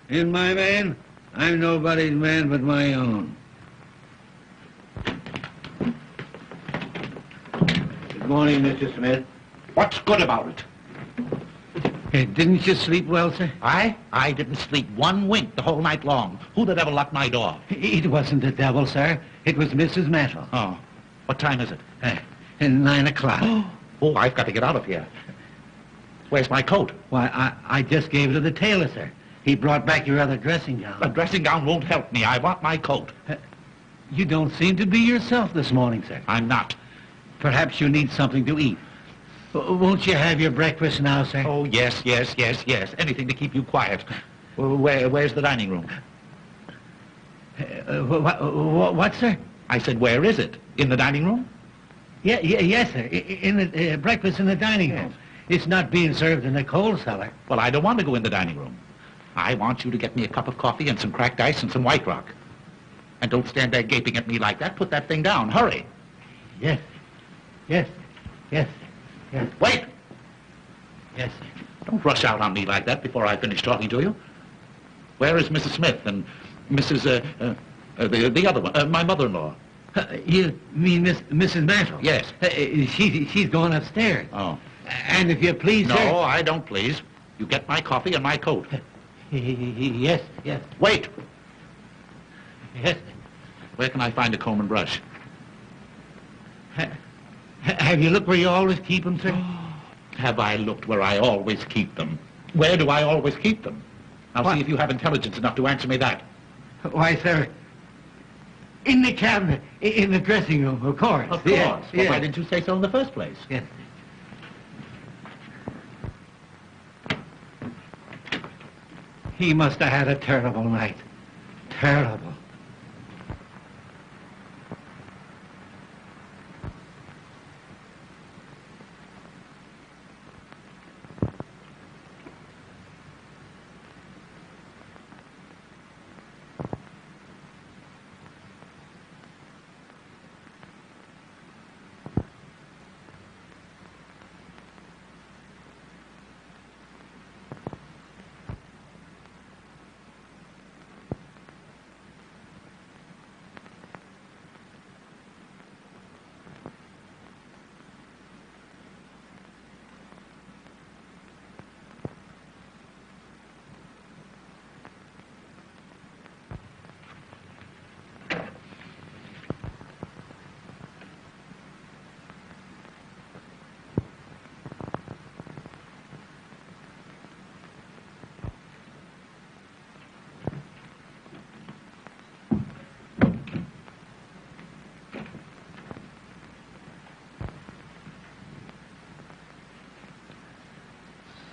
And my man? I'm nobody's man but my own. Good morning, Mr. Smith. What's good about it? Didn't you sleep well, sir? I didn't sleep one wink the whole night long. Who the devil locked my door? It wasn't the devil, sir. It was Mrs. Mantle. Oh, what time is it? 9 o'clock. Oh, I've got to get out of here. Where's my coat? Why, I just gave it to the tailor, sir. He brought back your other dressing gown. A dressing gown won't help me. I want my coat. You don't seem to be yourself this morning, sir. I'm not. Perhaps you need something to eat. Won't you have your breakfast now, sir? Oh, yes. Anything to keep you quiet. Where's the dining room? What, sir? I said, where is it? In the dining room? Yes, sir. In the breakfast in the dining room. It's not being served in the coal cellar. Well, I don't want to go in the dining room. I want you to get me a cup of coffee and some cracked ice and some White Rock. And don't stand there gaping at me like that. Put that thing down. Hurry. Yes. Yes. Yes. Yes. Wait! Yes. Don't rush out on me like that before I finish talking to you. Where is Mrs. Smith and Mrs. The other one, my mother-in-law? You mean Mrs. Mantle? Yes. She's going upstairs. Oh. And if you please, No, sir... I don't please. You get my coffee and my coat. Yes. Wait! Yes. Where can I find a comb and brush? Have you looked where you always keep them, sir? Have I looked where I always keep them? Where do I always keep them? Now What? see if you have intelligence enough to answer me that. Why, sir, in the cabinet, in the dressing room, of course. Of course. Yes, Well, yes. why didn't you say so in the first place? Yes. He must have had a terrible night. Terrible.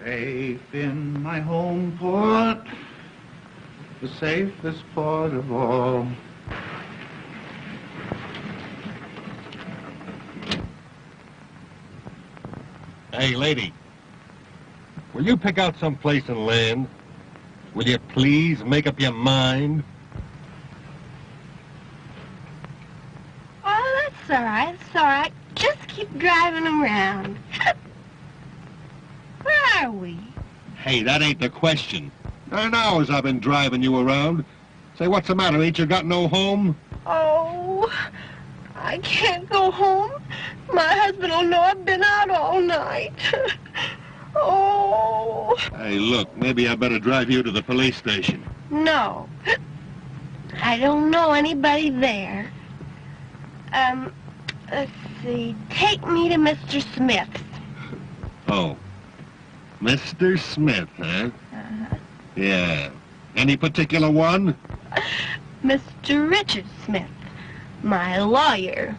Safe in my home port, the safest port of all. Hey, lady, will you pick out some place and land? Will you please make up your mind? Oh, that's all right. It's all right. Just keep driving around. Where are we? Hey, that ain't the question. 9 hours I've been driving you around. Say, what's the matter? Ain't you got no home? Oh, I can't go home. My husband will know I've been out all night. Oh. Hey, look, maybe I better drive you to the police station. No. I don't know anybody there. Let's see. Take me to Mr. Smith's. Oh. Mr. Smith, huh? Uh-huh. Yeah. Any particular one? Mr. Richard Smith, my lawyer.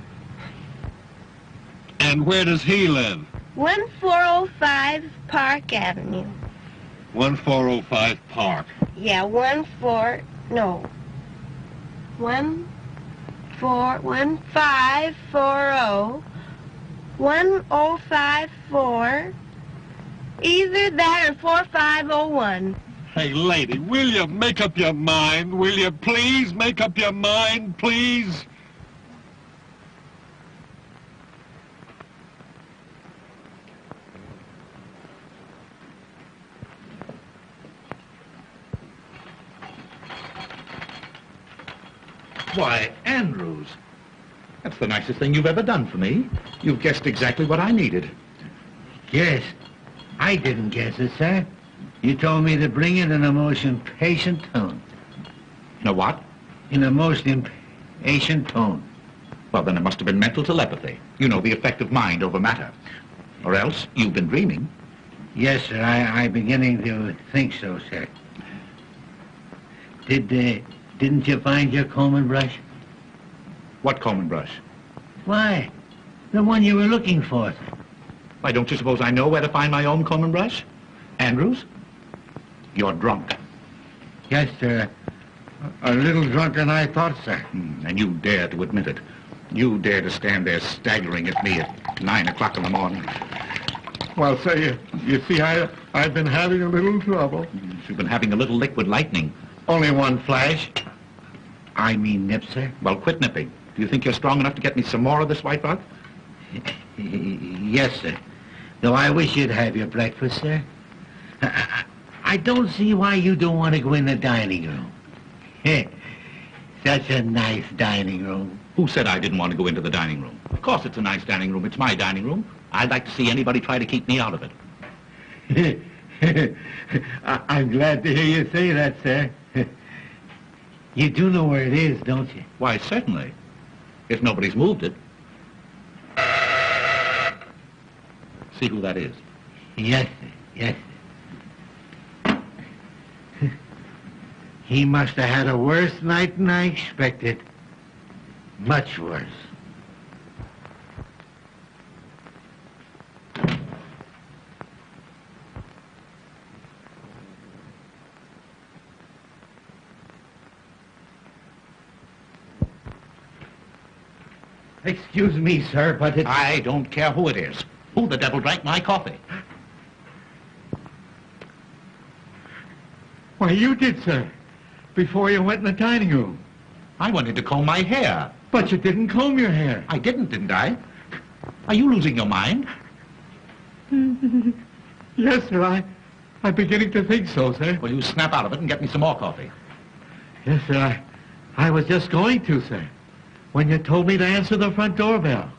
And where does he live? 1405 Park Avenue. 1405 Park. Yeah, 1540. 1054. Either that or 4501. Hey, lady, will you make up your mind? Will you please make up your mind, please? Why, Andrews, that's the nicest thing you've ever done for me. You've guessed exactly what I needed. Yes. I didn't guess it, sir. You told me to bring it in a most impatient tone. You know what? In a most impatient tone. Well, then it must have been mental telepathy. You know, the effect of mind over matter. Or else you've been dreaming. Yes, sir. I'm beginning to think so, sir. Didn't you find your comb and brush? What comb and brush? Why, the one you were looking for, sir. Why, don't you suppose I know where to find my own comb and brush? Andrews, you're drunk. Yes, sir. A little drunker than I thought, sir. And you dare to admit it. You dare to stand there staggering at me at 9 o'clock in the morning. Well, sir, you see, I've been having a little trouble. You've been having a little liquid lightning. Only one flash. I mean nip, sir. Well, quit nipping. Do you think you're strong enough to get me some more of this White Rock? Yes, sir. Though I wish you'd have your breakfast, sir. I don't see why you don't want to go in the dining room. Such a nice dining room. Who said I didn't want to go into the dining room? Of course it's a nice dining room. It's my dining room. I'd like to see anybody try to keep me out of it. I'm glad to hear you say that, sir. You do know where it is, don't you? Why, certainly. If nobody's moved it. See who that is. Yes, sir. Yes, sir. He must have had a worse night than I expected. Much worse. Excuse me, sir, but it's... I don't care who it is. Who the devil drank my coffee? Why, you did, sir. Before you went in the dining room. I wanted to comb my hair. But you didn't comb your hair. I didn't I? Are you losing your mind? Yes, sir, I'm beginning to think so, sir. Well, you snap out of it and get me some more coffee. Yes, sir, I was just going to, sir, when you told me to answer the front doorbell.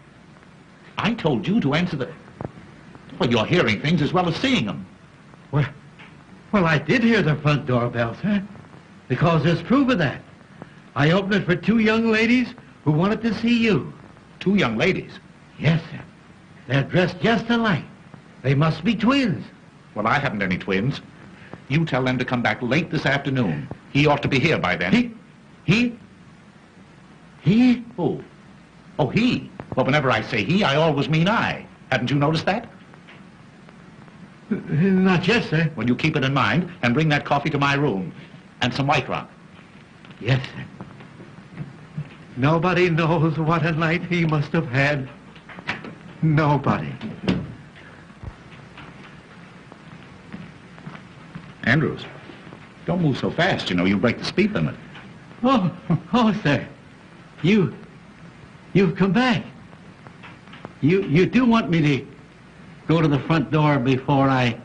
I told you to answer the... Well, you're hearing things as well as seeing them. Well, I did hear the front doorbell, sir, because there's proof of that. I opened it for 2 young ladies who wanted to see you. 2 young ladies? Yes, sir. They're dressed just alike. They must be twins. Well, I haven't any twins. You tell them to come back late this afternoon. He ought to be here by then. He? Who? Oh, he. Well, whenever I say he, I always mean I. Haven't you noticed that? Not yet, sir. Well, you keep it in mind and bring that coffee to my room. And some White Rock. Yes, sir. Nobody knows what a night he must have had. Nobody. Andrews, don't move so fast. You know, you break the speed limit. Oh, sir. You've come back. You do want me to go to the front door before I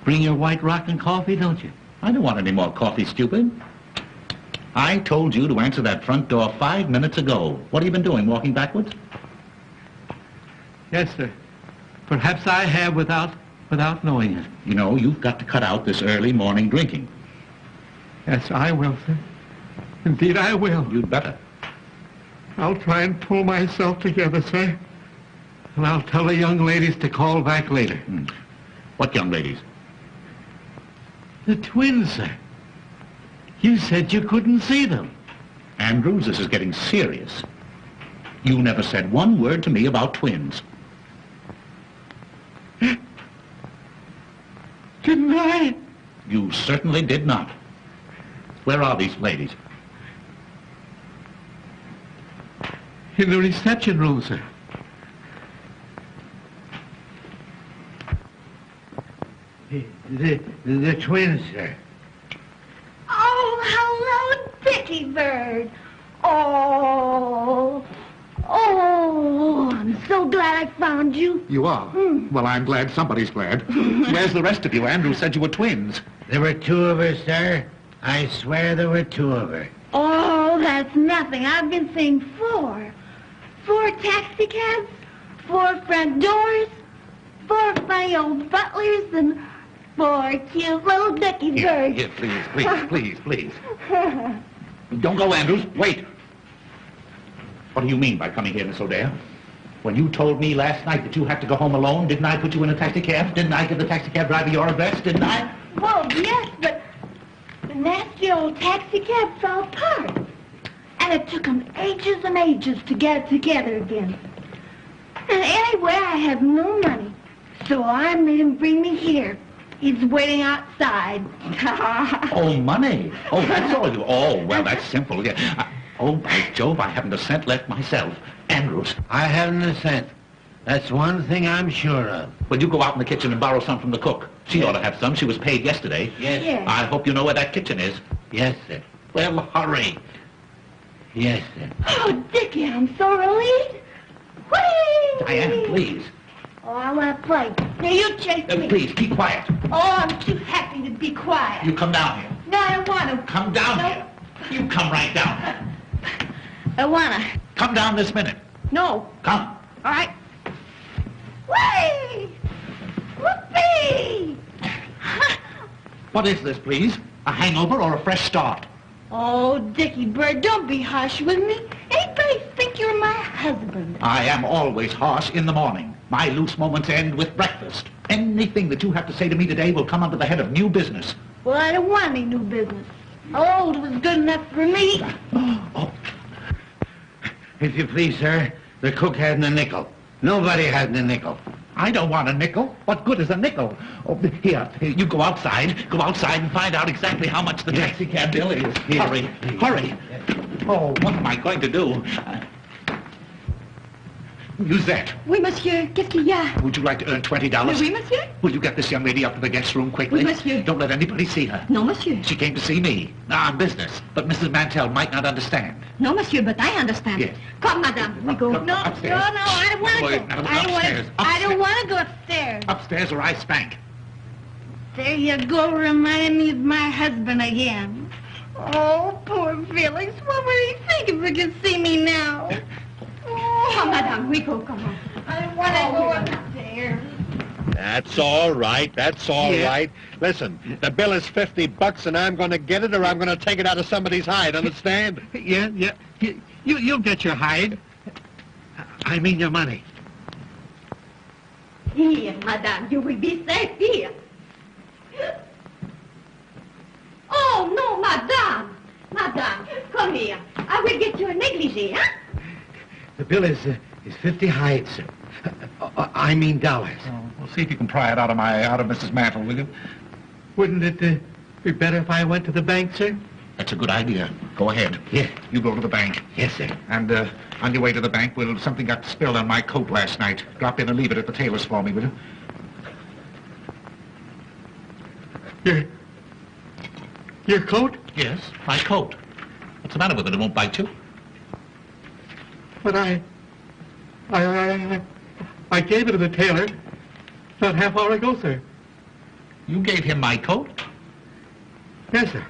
bring your White Rock and coffee, don't you? I don't want any more coffee, stupid. I told you to answer that front door 5 minutes ago. What have you been doing, walking backwards? Yes, sir. Perhaps I have without knowing it. You know, you've got to cut out this early morning drinking. Yes, I will, sir. Indeed, I will. You'd better. I'll try and pull myself together, sir. And I'll tell the young ladies to call back later. What young ladies? The twins, sir. You said you couldn't see them. Andrews, this is getting serious. You never said one word to me about twins. Didn't I? You certainly did not. Where are these ladies? In the reception room, sir. The twins, sir. Oh, hello, Dickie Bird. Oh, I'm so glad I found you. You are? Well, I'm glad somebody's glad. Where's the rest of you? Andrew said you were twins. There were 2 of her, sir. I swear there were 2 of her. Oh, that's nothing. I've been seeing 4. 4 taxi cabs, 4 front doors, 4 funny old butlers, and 4 cute little Dickie Birds. Here, please. Don't go, Andrews. Wait. What do you mean by coming here, Miss O'Dare? When you told me last night that you had to go home alone, didn't I put you in a taxi cab? Didn't I give the taxi cab driver your address? Didn't I? Well, yes, but the nasty old taxi cab fell apart. And it took them ages and ages to get it together again. And anyway, I have no money. So I made him bring me here. He's waiting outside. Oh, money. Oh, that's all you... Oh, well, that's simple. Yeah. Oh, by Jove, I haven't a cent left myself. Andrews. I haven't a cent. That's one thing I'm sure of. Will you go out in the kitchen and borrow some from the cook? She ought to have some. She was paid yesterday. Yes. Yes. I hope you know where that kitchen is. Yes, sir. Well, hurry. Yes, sir. Oh, Dickie, I'm so relieved. Whee! Diane, please. Oh, I want to play. Now, you chase me. Please, keep quiet. Oh, I'm too happy to be quiet. You come down here. No, I don't want to. Come down here. You come right down here. I want to. Come down this minute. No. Come. All right. Whee! Whoopee! What is this, please? A hangover or a fresh start? Oh, Dickie Bird, don't be harsh with me. Anybody think you're my husband? I am always harsh in the morning. My loose moments end with breakfast. Anything that you have to say to me today will come under the head of new business. Well, I don't want any new business. Old was good enough for me. Oh, If you please, sir, the cook hasn't a nickel. Nobody hasn't a nickel. I don't want a nickel. What good is a nickel? Oh, here, you go outside. Go outside and find out exactly how much the taxi cab bill is. Yes. Hurry, hurry. Oh, what am I going to do? Musette, Oui, monsieur. Qu'est-ce qu'il y a? would you like to earn $20? Oui, monsieur. Will you get this young lady up to the guest room quickly? Oui, monsieur. Don't let anybody see her. Non, monsieur. She came to see me. On business. But Mrs. Mantell might not understand. No, monsieur, but I understand. Yes. Come, madame, we go. Come, No, upstairs. no, I don't want to Wait, go. no, I don't want upstairs, to. I don't upstairs. want to go upstairs. Upstairs or I spank. There you go, reminding me of my husband again. Oh, poor Felix. What would he think if he could see me now? Oh, Come, madame, we go. Come on. I don't want to go upstairs. That's all right. That's all right. Listen, the bill is $50 and I'm going to get it or I'm going to take it out of somebody's hide, understand? Yeah. You'll get your hide. I mean your money. Here, madame, you will be safe here. Oh, no, madame. Madame, come here. I will get you a negligee, huh? The bill is 50 hides, sir. I mean dollars. Oh, we'll see if you can pry it out of Mrs. Mantle, will you? Wouldn't it be better if I went to the bank, sir? That's a good idea. Go ahead. Yeah. You go to the bank. Yes, sir. And on your way to the bank, something got spilled on my coat last night. Drop in and leave it at the tailor's for me, will you? Your coat? Yes, my coat. What's the matter with it? It won't bite you? But I gave it to the tailor about half hour ago, sir. You gave him my coat? Yes, sir.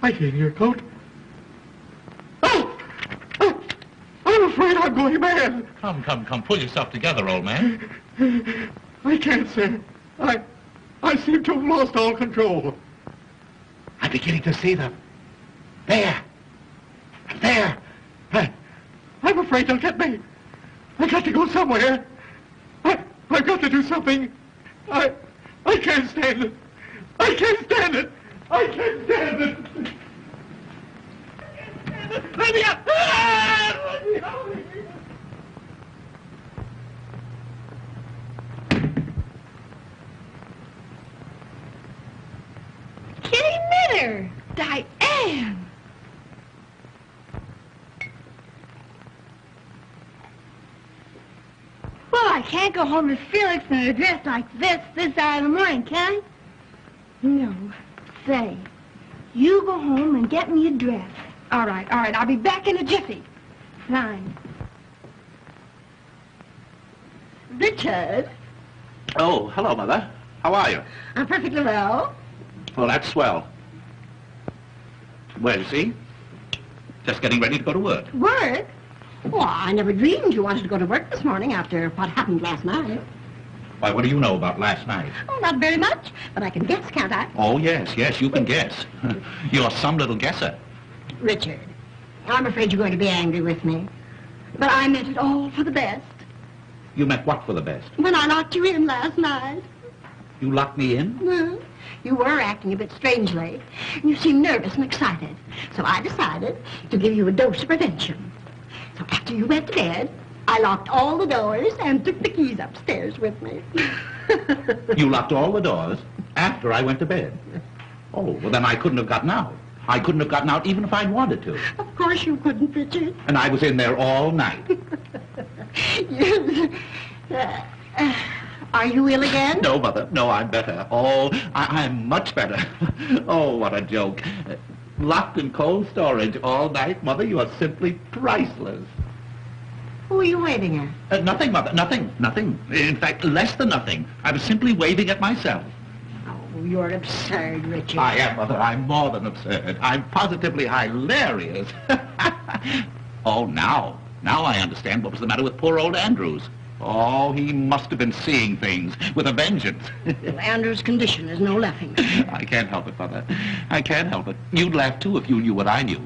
I gave you your coat. Oh! I'm afraid I'm going mad. Come. Pull yourself together, old man. I can't, sir. I seem to have lost all control. I'm beginning to see them. There. I'm afraid they'll get me. I got to go somewhere. I've got to do something. I can't stand it. I can't stand it. Let me out. Let me out. Kitty Minner. Diane! Well, I can't go home to Felix in a dress like this hour of the morning, can I? No. Say, you go home and get me a dress. All right. I'll be back in a jiffy. Fine. Richard, Oh, hello, Mother. How are you? I'm perfectly well. Well, that's swell. Well, you see? Just getting ready to go to work. Work? Well, I never dreamed you wanted to go to work this morning after what happened last night. Why, what do you know about last night? Oh, not very much, but I can guess, can't I? Oh, yes, you can guess. You're some little guesser. Richard, I'm afraid you're going to be angry with me. But I meant it all for the best. You meant what for the best? When I locked you in last night. You locked me in? Well, you were acting a bit strangely. You seemed nervous and excited. So I decided to give you a dose of prevention. So after you went to bed, I locked all the doors and took the keys upstairs with me. You locked all the doors after I went to bed. Oh, well, then I couldn't have gotten out. I couldn't have gotten out even if I'd wanted to. Of course you couldn't, Richard. And I was in there all night. Are you ill again? No, Mother. No, I'm better. Oh, I'm much better. Oh, what a joke. Locked in cold storage all night, Mother. You are simply priceless. Who are you waving at? Nothing, Mother. Nothing. Nothing. In fact, less than nothing. I was simply waving at myself. Oh, you're absurd, Richard. I am, Mother. I'm more than absurd. I'm positively hilarious. Oh, now I understand what was the matter with poor old Andrews. Oh, he must have been seeing things with a vengeance. Well, Andrew's condition is no laughing. I can't help it, Mother. I can't help it. You'd laugh, too, if you knew what I knew.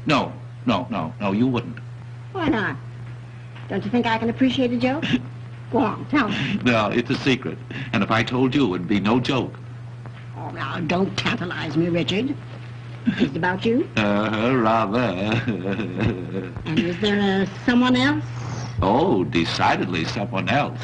No, you wouldn't. Why not? Don't you think I can appreciate a joke? Go on, tell me. No, it's a secret. And if I told you, it'd be no joke. Oh, now, don't tantalize me, Richard. Is it about you? Rather. And is there someone else? Oh, decidedly someone else.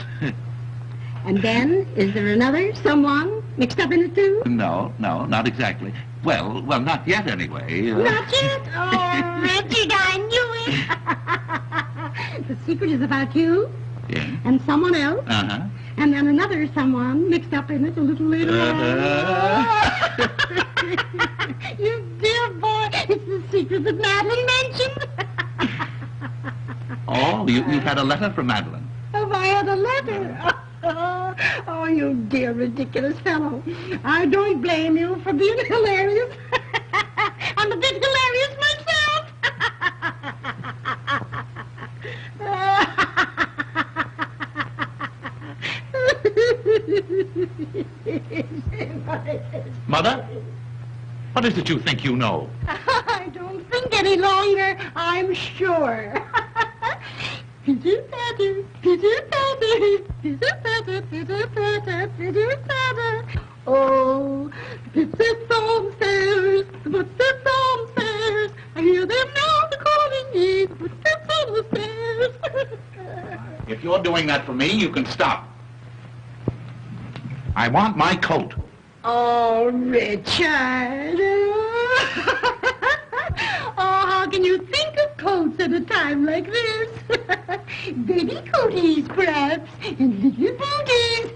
And then, is there another someone mixed up in it, too? No, not exactly. Well, not yet, anyway. Not yet? Oh, Richard, I knew it. The secret is about you. Yeah. And someone else. Uh-huh. And then another someone mixed up in it a little later on. You dear boy, it's the secret that Madeline mentioned. Oh, you've had a letter from Madeline. Have I had a letter? Oh, you dear ridiculous fellow. I don't blame you for being hilarious. I'm a bit hilarious myself. Mother? What is it you think you know? I don't think any longer, I'm sure. Pitter-patter, pitter-patter, pitter-patter, pitter-patter, pitter-patter. Oh, the footsteps on stairs, the footsteps on stairs. I hear them now calling me, the footsteps on the stairs. If you're doing that for me, you can stop. I want my coat. Oh, Richard. Oh, how can you think of coats at a time like this? Baby coaties, perhaps, and little booties.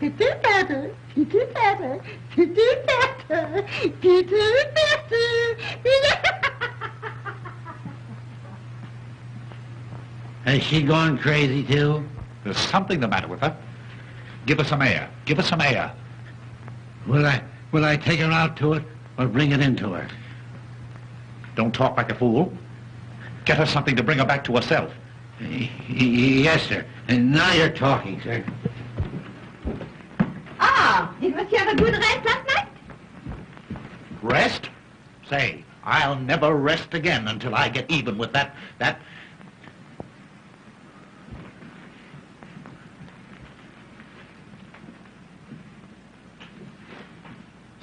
Pitter-patter, pitter-patter, pitter-patter, pitter-patter. Has she gone crazy, too? There's something the matter with her. Give her some air. Give her some air. Will I take her out to it or bring it into her? Don't talk like a fool. Get her something to bring her back to herself. Yes, sir. And now you're talking, sir. Ah, did Monsieur have a good rest last night? Rest? Say, I'll never rest again until I get even with that...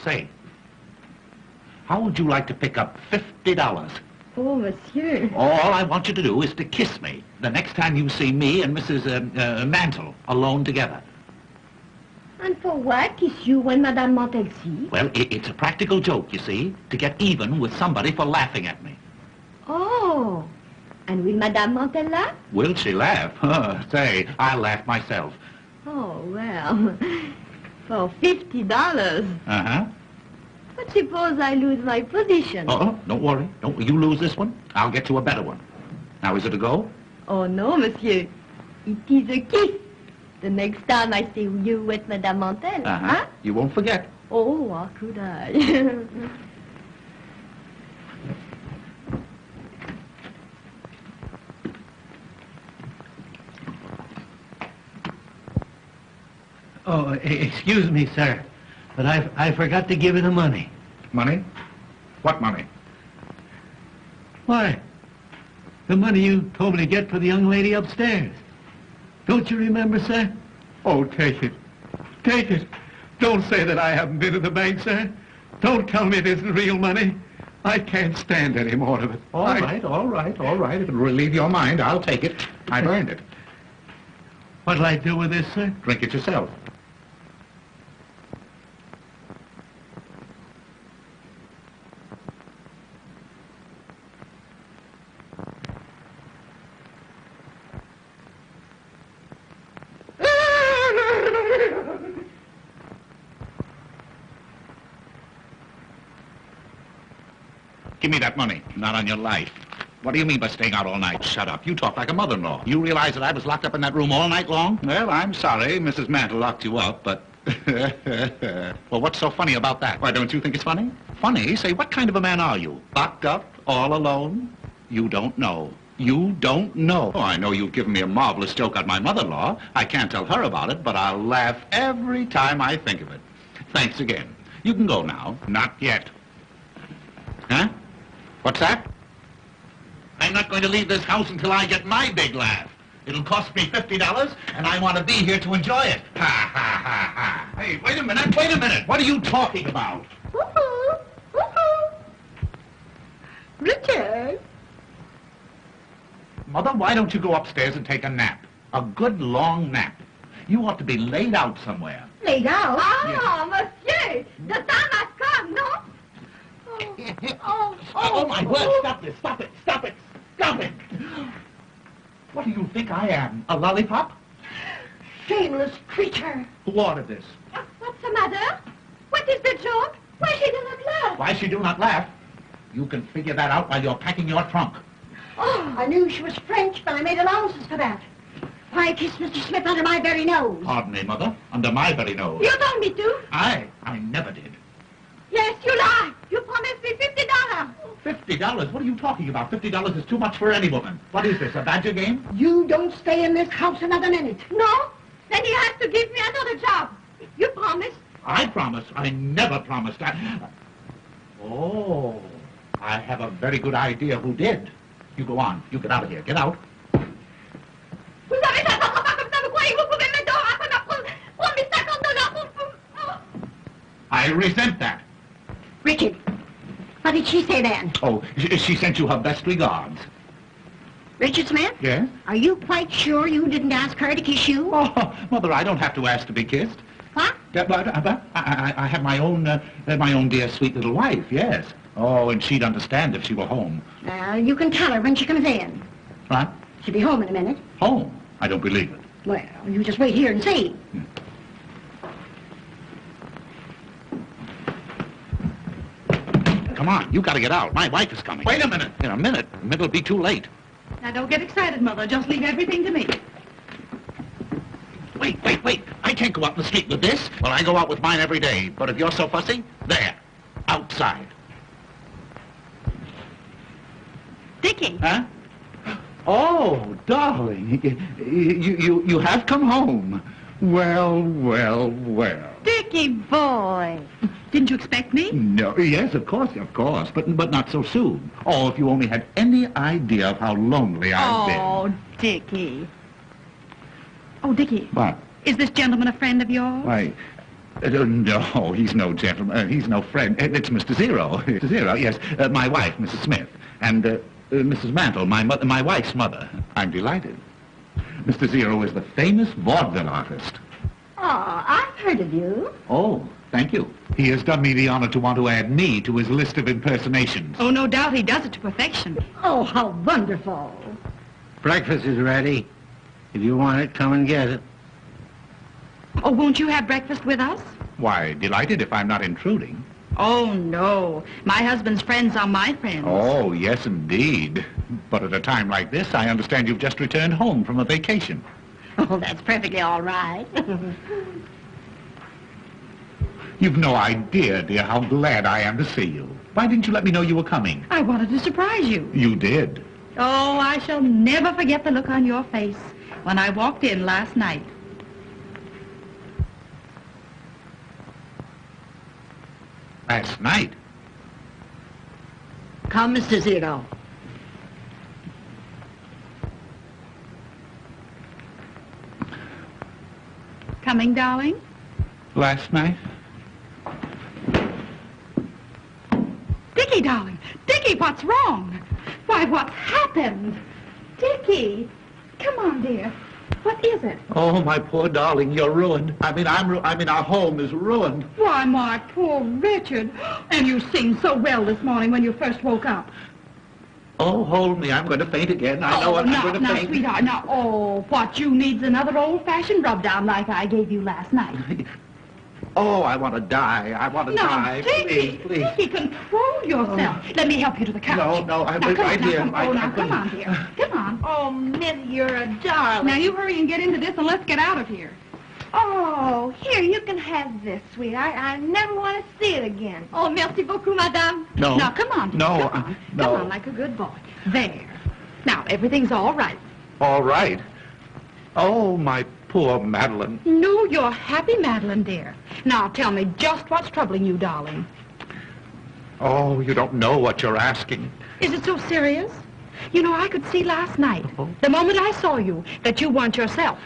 Say, how would you like to pick up $50? Oh, Monsieur. All I want you to do is to kiss me the next time you see me and Mrs. Mantle alone together. And for what? Kiss you and Madame Montelsi? Well, it's a practical joke, you see, to get even with somebody for laughing at me. Oh, and will Madame Montel laugh? Will she laugh? Say, I'll laugh myself. Oh, well, for $50. Uh-huh. But suppose I lose my position? Oh, don't worry. Don't you lose this one. I'll get you a better one. Now, is it a go? Oh, no, Monsieur. It is a kiss. The next time I see you with Madame Montel. Uh-huh. Huh? You won't forget. Oh, how could I? Oh, excuse me, sir, but I forgot to give you the money. Money? What money? Why, the money you told me to get for the young lady upstairs. Don't you remember, sir? Oh, take it. Take it. Don't say that I haven't been to the bank, sir. Don't tell me it isn't real money. I can't stand any more of it. All right, all right, all right. If it'll relieve your mind, I'll take it. I've earned it. What'll I do with this, sir? Drink it yourself. Give me that money. Not on your life. What do you mean by staying out all night? Shut up. You talk like a mother-in-law. You realize that I was locked up in that room all night long? Well, I'm sorry. Mrs. Mantle locked you up, but... Well, what's so funny about that? Why, don't you think it's funny? Funny? Say, what kind of a man are you? Locked up? All alone? You don't know. You don't know. Oh, I know you've given me a marvelous joke on my mother-in-law. I can't tell her about it, but I'll laugh every time I think of it. Thanks again. You can go now. Not yet. Huh? What's that? I'm not going to leave this house until I get my big laugh. It'll cost me $50, and I want to be here to enjoy it. Ha, ha, ha, ha. Hey, wait a minute, wait a minute. What are you talking about? Woo-hoo! Woo-hoo! Richard! Mother, why don't you go upstairs and take a nap? A good long nap. You ought to be laid out somewhere. Laid out? Ah, monsieur, the time has come, no? Oh, my word, stop this, stop it, stop it, stop it. What do you think I am, a lollipop? Shameless creature! Who ordered this? What's the matter? What is the joke? Why she do not laugh? Why she do not laugh? You can figure that out while you're packing your trunk. Oh, I knew she was French, but I made allowances for that. Why kiss Mr. Smith under my very nose? Pardon me, Mother, under my very nose. You told me to. I never did. Yes, you lie. You promised me $50. $50? What are you talking about? $50 is too much for any woman. What is this, a badger game? You don't stay in this house another minute. No? Then you have to give me another job. You promised. I promised. I never promised. Oh, I have a very good idea who did. You go on. You get out of here. Get out. Vous avez fait votre pas comme ça, vous croyez que vous pouvez me donner après prendre mes $50 pour... I resent that. Richard, what did she say then? Oh, she sent you her best regards. Richard Smith? Yes? Are you quite sure you didn't ask her to kiss you? Oh, Mother, I don't have to ask to be kissed. What? I have my own dear sweet little wife, yes. Oh, and she'd understand if she were home. You can tell her when she comes in. What? She'll be home in a minute. Home? I don't believe it. Well, you just wait here and see. Come on, you gotta get out. My wife is coming. Wait a minute. In a minute. It'll be too late. Now, don't get excited, Mother. Just leave everything to me. Wait. I can't go out in the street with this. Well, I go out with mine every day. But if you're so fussy, there. Outside. Dickie. Huh? Oh, darling. You have come home. Well. Dickie boy. Didn't you expect me? No, yes, of course, but not so soon. Oh, if you only had any idea of how lonely I've been. Oh, Dickie. Oh, Dickie. What? Is this gentleman a friend of yours? Why, no, he's no gentleman. He's no friend. It's Mr. Zero. Mr. Zero, yes. My wife, Mrs. Smith. And Mrs. Mantle, my wife's mother. I'm delighted. Mr. Zero is the famous vaudeville artist. Oh, I've heard of you. Oh, thank you. He has done me the honor to want to add me to his list of impersonations. Oh, no doubt he does it to perfection. Oh, how wonderful. Breakfast is ready. If you want it, come and get it. Oh, won't you have breakfast with us? Why, delighted if I'm not intruding. Oh, no. My husband's friends are my friends. Oh, yes, indeed. But at a time like this, I understand you've just returned home from a vacation. Oh, that's perfectly all right. You've no idea, dear, how glad I am to see you. Why didn't you let me know you were coming? I wanted to surprise you. You did. Oh, I shall never forget the look on your face when I walked in last night. Last night? Come, Mr. Zero. Coming, darling? Last night? Dickie, darling, Dickie, what's wrong? Why, what's happened? Dickie, come on, dear. What is it? Oh, my poor darling, you're ruined. I mean, our home is ruined. Why, my poor Richard. And you seemed so well this morning when you first woke up. Oh, hold me. I'm going to faint again. I know I'm going to now, faint. Sweetheart, now, what you need's another old-fashioned rub-down like I gave you last night. Oh, I want to die. I want to die. Dickie, Please. Dickie, control yourself. Let me help you to the couch. No, I'm now, right here. Come on, dear. Come on. Oh, Mitty, you're a darling. Now, you hurry and get into this and let's get out of here. Oh, here, you can have this, sweetheart. I never want to see it again. Oh, merci beaucoup, madame. No. Now, come on, dear. No, Come on. no. Come on, like a good boy. There. Now, everything's all right. All right. Oh, my poor Madeline. No, you're happy, Madeline, dear. Now, tell me just what's troubling you, darling. Oh, you don't know what you're asking. Is it so serious? You know, I could see last night, the moment I saw you, that you weren't yourself.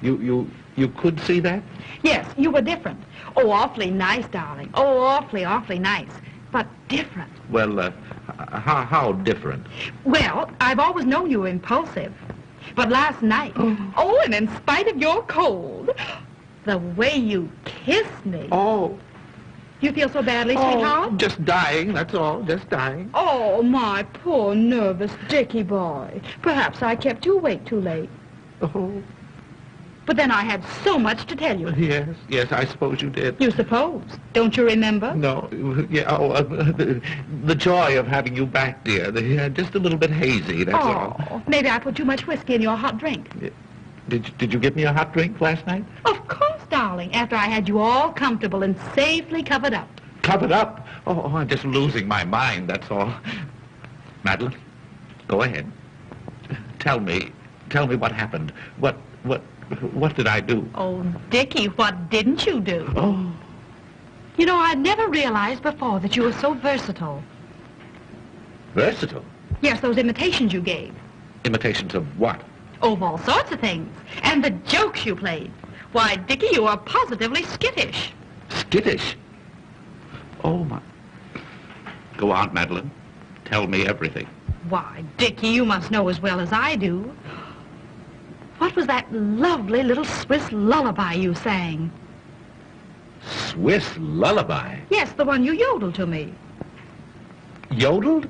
You could see that? Yes, you were different. Oh, awfully nice, darling. Oh, awfully, awfully nice. But different. Well, how different? Well, I've always known you were impulsive. But last night, and in spite of your cold, the way you kissed me. Oh. You feel so badly, sweetheart? Just dying, that's all, just dying. Oh, my poor nervous Dickie boy. Perhaps I kept you awake too late. Oh. But then I had so much to tell you. Yes, I suppose you did. You suppose. Don't you remember? No, the joy of having you back, dear. Just a little bit hazy, that's all. Maybe I put too much whiskey in your hot drink. Did you give me a hot drink last night? Of course, darling, after I had you all comfortable and safely covered up. Covered up? Oh, I'm just losing my mind, that's all. Madeline, go ahead. Tell me what happened. What did I do? Oh, Dickie, what didn't you do? Oh. You know, I'd never realized before that you were so versatile. Versatile? Yes, those imitations you gave. Imitations of what? Of all sorts of things. And the jokes you played. Why, Dickie, you are positively skittish. Skittish? Oh, my... Go on, Madeline. Tell me everything. Why, Dickie, you must know as well as I do. What was that lovely little Swiss lullaby you sang? Swiss lullaby? Yes, the one you yodeled to me. Yodeled?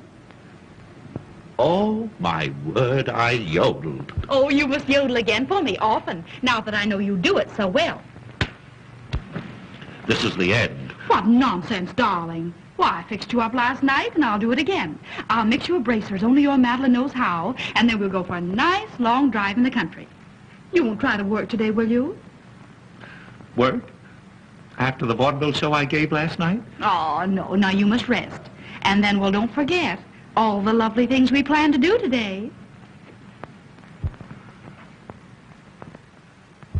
Oh, my word, I yodeled. Oh, you must yodel again for me often, now that I know you do it so well. This is the end. What nonsense, darling. Why, I fixed you up last night, and I'll do it again. I'll mix you a bracer as only your Madeline knows how, and then we'll go for a nice long drive in the country. You won't try to work today, will you? Work? After the vaudeville show I gave last night? Oh, no. Now you must rest. And then, well, don't forget all the lovely things we plan to do today.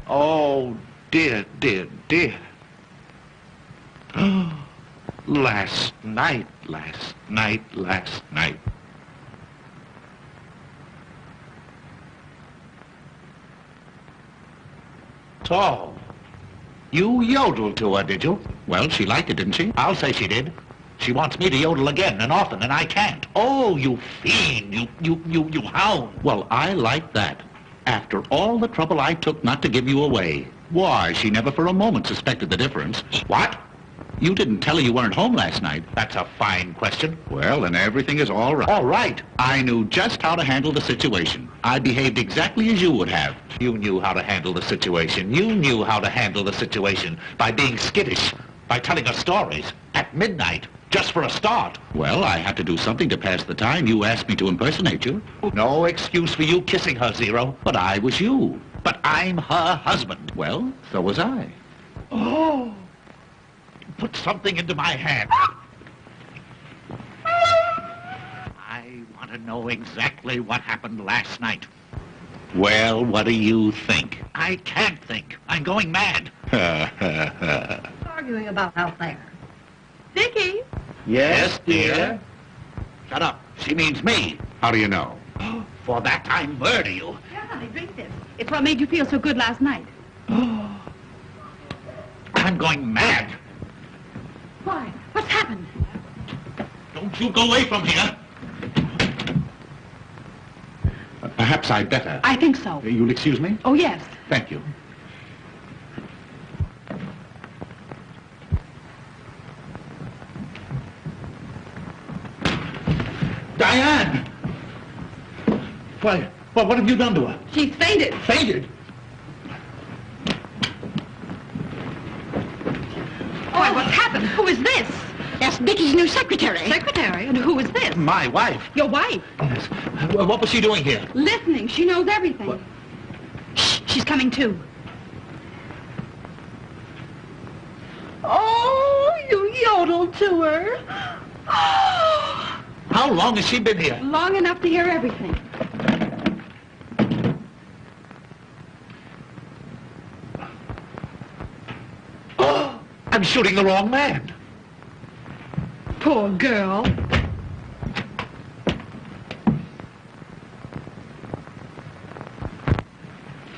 Oh, dear, dear, dear. Last night. So, you yodeled to her, did you? Well, she liked it, didn't she? I'll say she did. She wants me to yodel again and often, and I can't. Oh, you fiend, you hound. Well, I like that. After all the trouble I took not to give you away. Why, she never for a moment suspected the difference. What? You didn't tell her you weren't home last night. That's a fine question. Well, then everything is all right. All right. I knew just how to handle the situation. I behaved exactly as you would have. You knew how to handle the situation. You knew how to handle the situation by being skittish, by telling us stories at midnight, just for a start. Well, I had to do something to pass the time. You asked me to impersonate you. No excuse for you kissing her, Zero. But I was you. But I'm her husband. Well, so was I. Oh! Put something into my hand. I want to know exactly what happened last night. Well, what do you think? I can't think. I'm going mad. Arguing about out there. Dickie? Yes, dear? Shut up. She means me. How do you know? For that I murder you. Yeah, honey, drink this. It's what made you feel so good last night. I'm going mad. Why? What's happened? Don't Don't you go away from here. Perhaps I'd better. I think so. You'll excuse me? Oh, yes. Thank you. Diane! Why, what have you done to her? She's fainted. Fainted? Why, what's happened? Who is this? That's Dickie's new secretary. Secretary? And who is this? My wife. Your wife. Yes. What was she doing here? Listening. She knows everything. What? Shh, she's coming too. Oh, you yodeled to her. Oh. How long has she been here? Long enough to hear everything. Oh, I'm shooting the wrong man. Poor girl.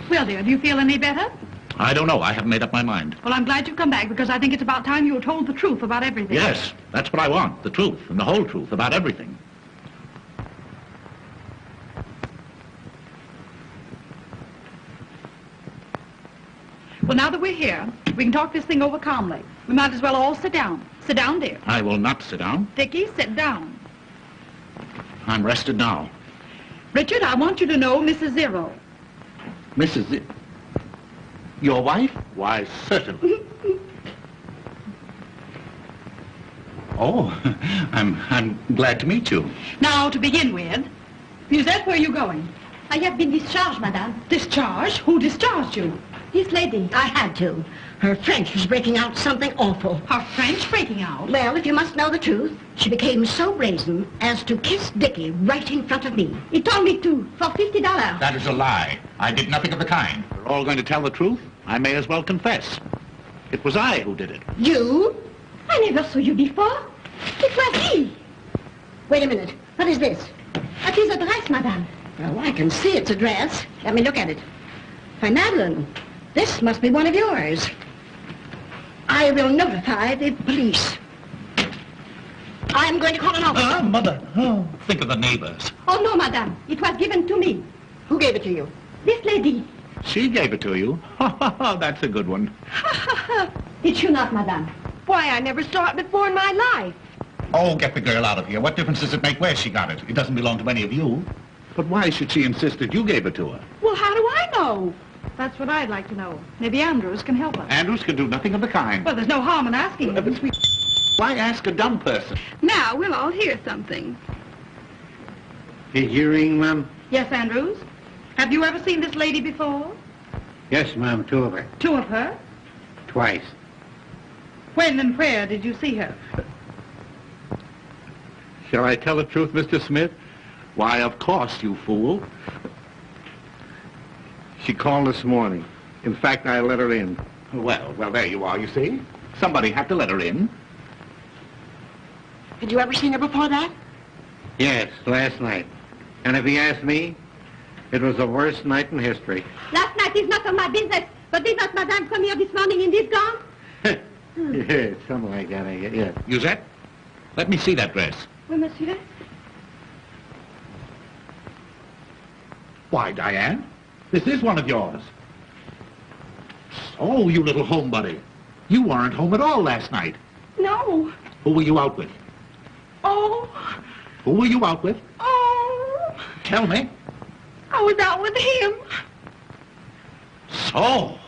Well, dear, do you feel any better? I don't know. I haven't made up my mind. Well, I'm glad you've come back because I think it's about time you were told the truth about everything. Yes, that's what I want. The truth, and the whole truth about everything. Well, now that we're here, we can talk this thing over calmly. We might as well all sit down. Sit down, dear. I will not sit down. Dickie, sit down. I'm rested now. Richard, I want you to know Mrs. Zero. Mrs. Your wife? Why, certainly. Oh, I'm glad to meet you. Now, to begin with, Musette, where are you going? I have been discharged, madame. Discharged? Who discharged you? This lady. I had to. Her French was breaking out something awful. Her French breaking out? Well, if you must know the truth, she became so brazen as to kiss Dickie right in front of me. He told me to, for $50. That is a lie. I did nothing of the kind. We're all going to tell the truth. I may as well confess. It was I who did it. You? I never saw you before. It was he. Wait a minute. What is this? That is a dress, madame. Oh, I can see it's a dress. Let me look at it. Why, Madeline, this must be one of yours. I will notify the police. I'm going to call an officer. Mother. Oh, think of the neighbors. Oh, no, madame. It was given to me. Who gave it to you? This lady. She gave it to you. That's a good one. It should not, madame. Why, I never saw it before in my life. Oh, get the girl out of here. What difference does it make where she got it? It doesn't belong to any of you. But why should she insist that you gave it to her? Well, how do I know? That's what I'd like to know. Maybe Andrews can help us. Andrews can do nothing of the kind. Well, there's no harm in asking him. Why ask a dumb person? Now, we'll all hear something. His hearing, ma'am? Yes, Andrews? Have you ever seen this lady before? Yes, ma'am, two of her. Two of her? Twice. When and where did you see her? Shall I tell the truth, Mr. Smith? Why, of course, you fool. She called this morning. In fact, I let her in. Well, there you are, you see. Somebody had to let her in. Had you ever seen her before that? Yes, last night. And if he asked me, it was the worst night in history. Last night is not of my business, but did not madame come here this morning in this gown? Yeah, something like that, I guess. Yeah. Musette, let me see that dress. Oui, monsieur. Why, Diane, this is one of yours. So, you little homebody. You weren't home at all last night. No. Who were you out with? Oh. Who were you out with? Oh. Tell me. I was out with him. So.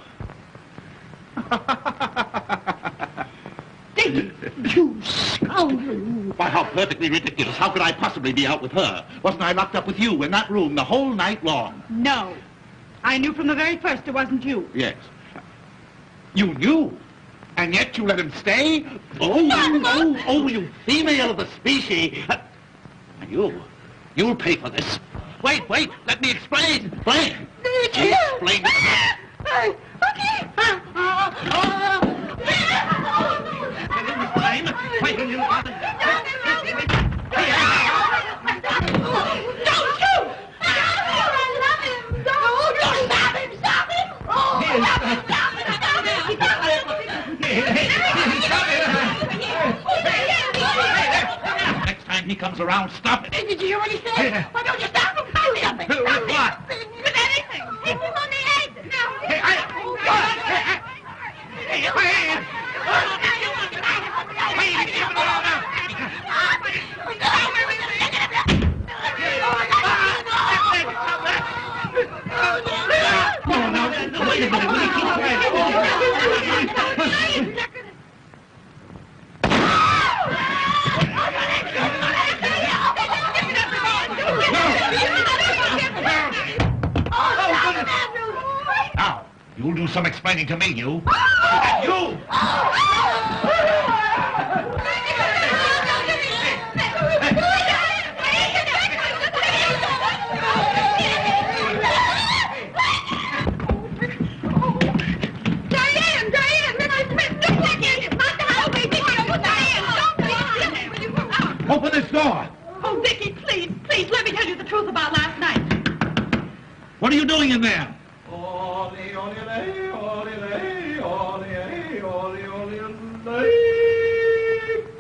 You scoundrel. Why, how perfectly ridiculous. How could I possibly be out with her? Wasn't I locked up with you in that room the whole night long? No. I knew from the very first it wasn't you. Yes. You knew? And yet you let him stay? Oh, you female of the species. You'll pay for this. Wait, let me explain. Explain. Explain. Next time he comes around, stop it. Did you hear what he said? Why don't you stop him? Stop him! What? Anything! Hit him on the head! Hey, wait a minute. Now, you'll do some explaining to me, you. And you! Open this door! Oh, Dickie, please, please, let me tell you the truth about last night. What are you doing in there?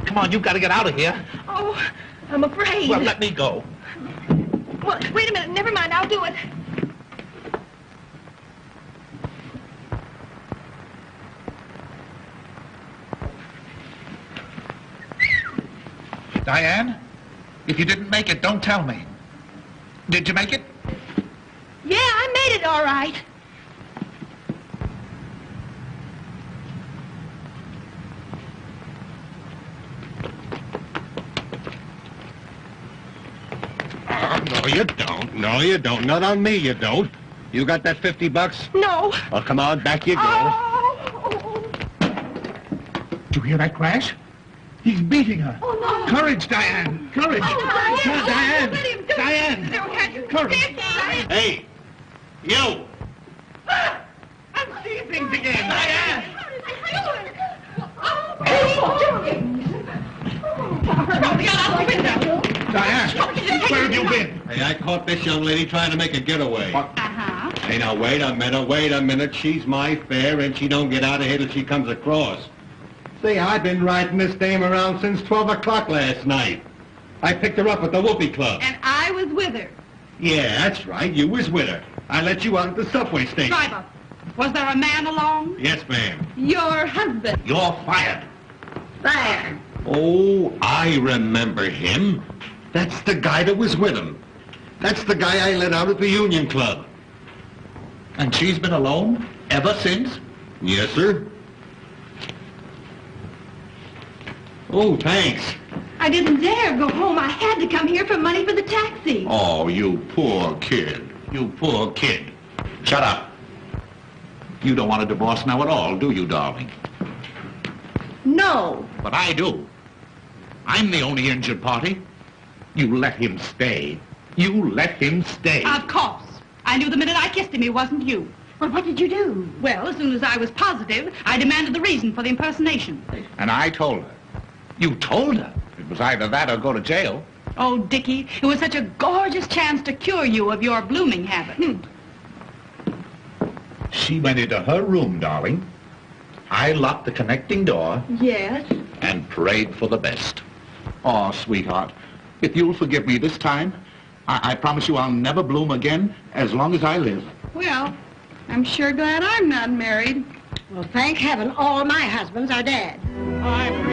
Come on, you've got to get out of here. Oh, I'm afraid. Well, let me go. Well, wait a minute. Never mind. I'll do it. Diane, if you didn't make it, don't tell me. Did you make it? Yeah, I made it all right. No, you don't. No, you don't. Not on me, you don't. You got that $50? No. Oh, come on, back you go. Oh. Did you hear that crash? He's beating her. Oh, no. Courage, Diane. Courage. Oh, Diane. let him do Diane. it. Don't have you. Courage. Hey, you. I'm seeing things again. Diane. Diane, where have you been? Hey, I caught this young lady trying to make a getaway. Uh-huh. Hey, now, wait a minute. She's my fare, and she don't get out of here till she comes across. See, I've been riding this dame around since 12 o'clock last night. I picked her up at the Whoopee Club. And I was with her. Yeah, that's right. You was with her. I let you out at the subway station. Driver, was there a man along? Yes, ma'am. Your husband. You're fired. There. Oh, I remember him. That's the guy that was with him. That's the guy I let out at the Union Club. And she's been alone ever since? Yes, sir. Oh, thanks. I didn't dare go home. I had to come here for money for the taxi. Oh, you poor kid. You poor kid. Shut up. You don't want a divorce now at all, do you, darling? No. But I do. I'm the only injured party. You let him stay. You let him stay. Of course. I knew the minute I kissed him he wasn't you. Well, what did you do? Well, as soon as I was positive, I demanded the reason for the impersonation. And I told her. You told her? It was either that or go to jail. Oh, Dickie, it was such a gorgeous chance to cure you of your blooming habit. She went into her room, darling. I locked the connecting door Yes. and prayed for the best. Oh, sweetheart, if you'll forgive me this time, I promise you I'll never bloom again as long as I live. Well, I'm sure glad I'm not married. Well, thank heaven all my husbands are dead. I'm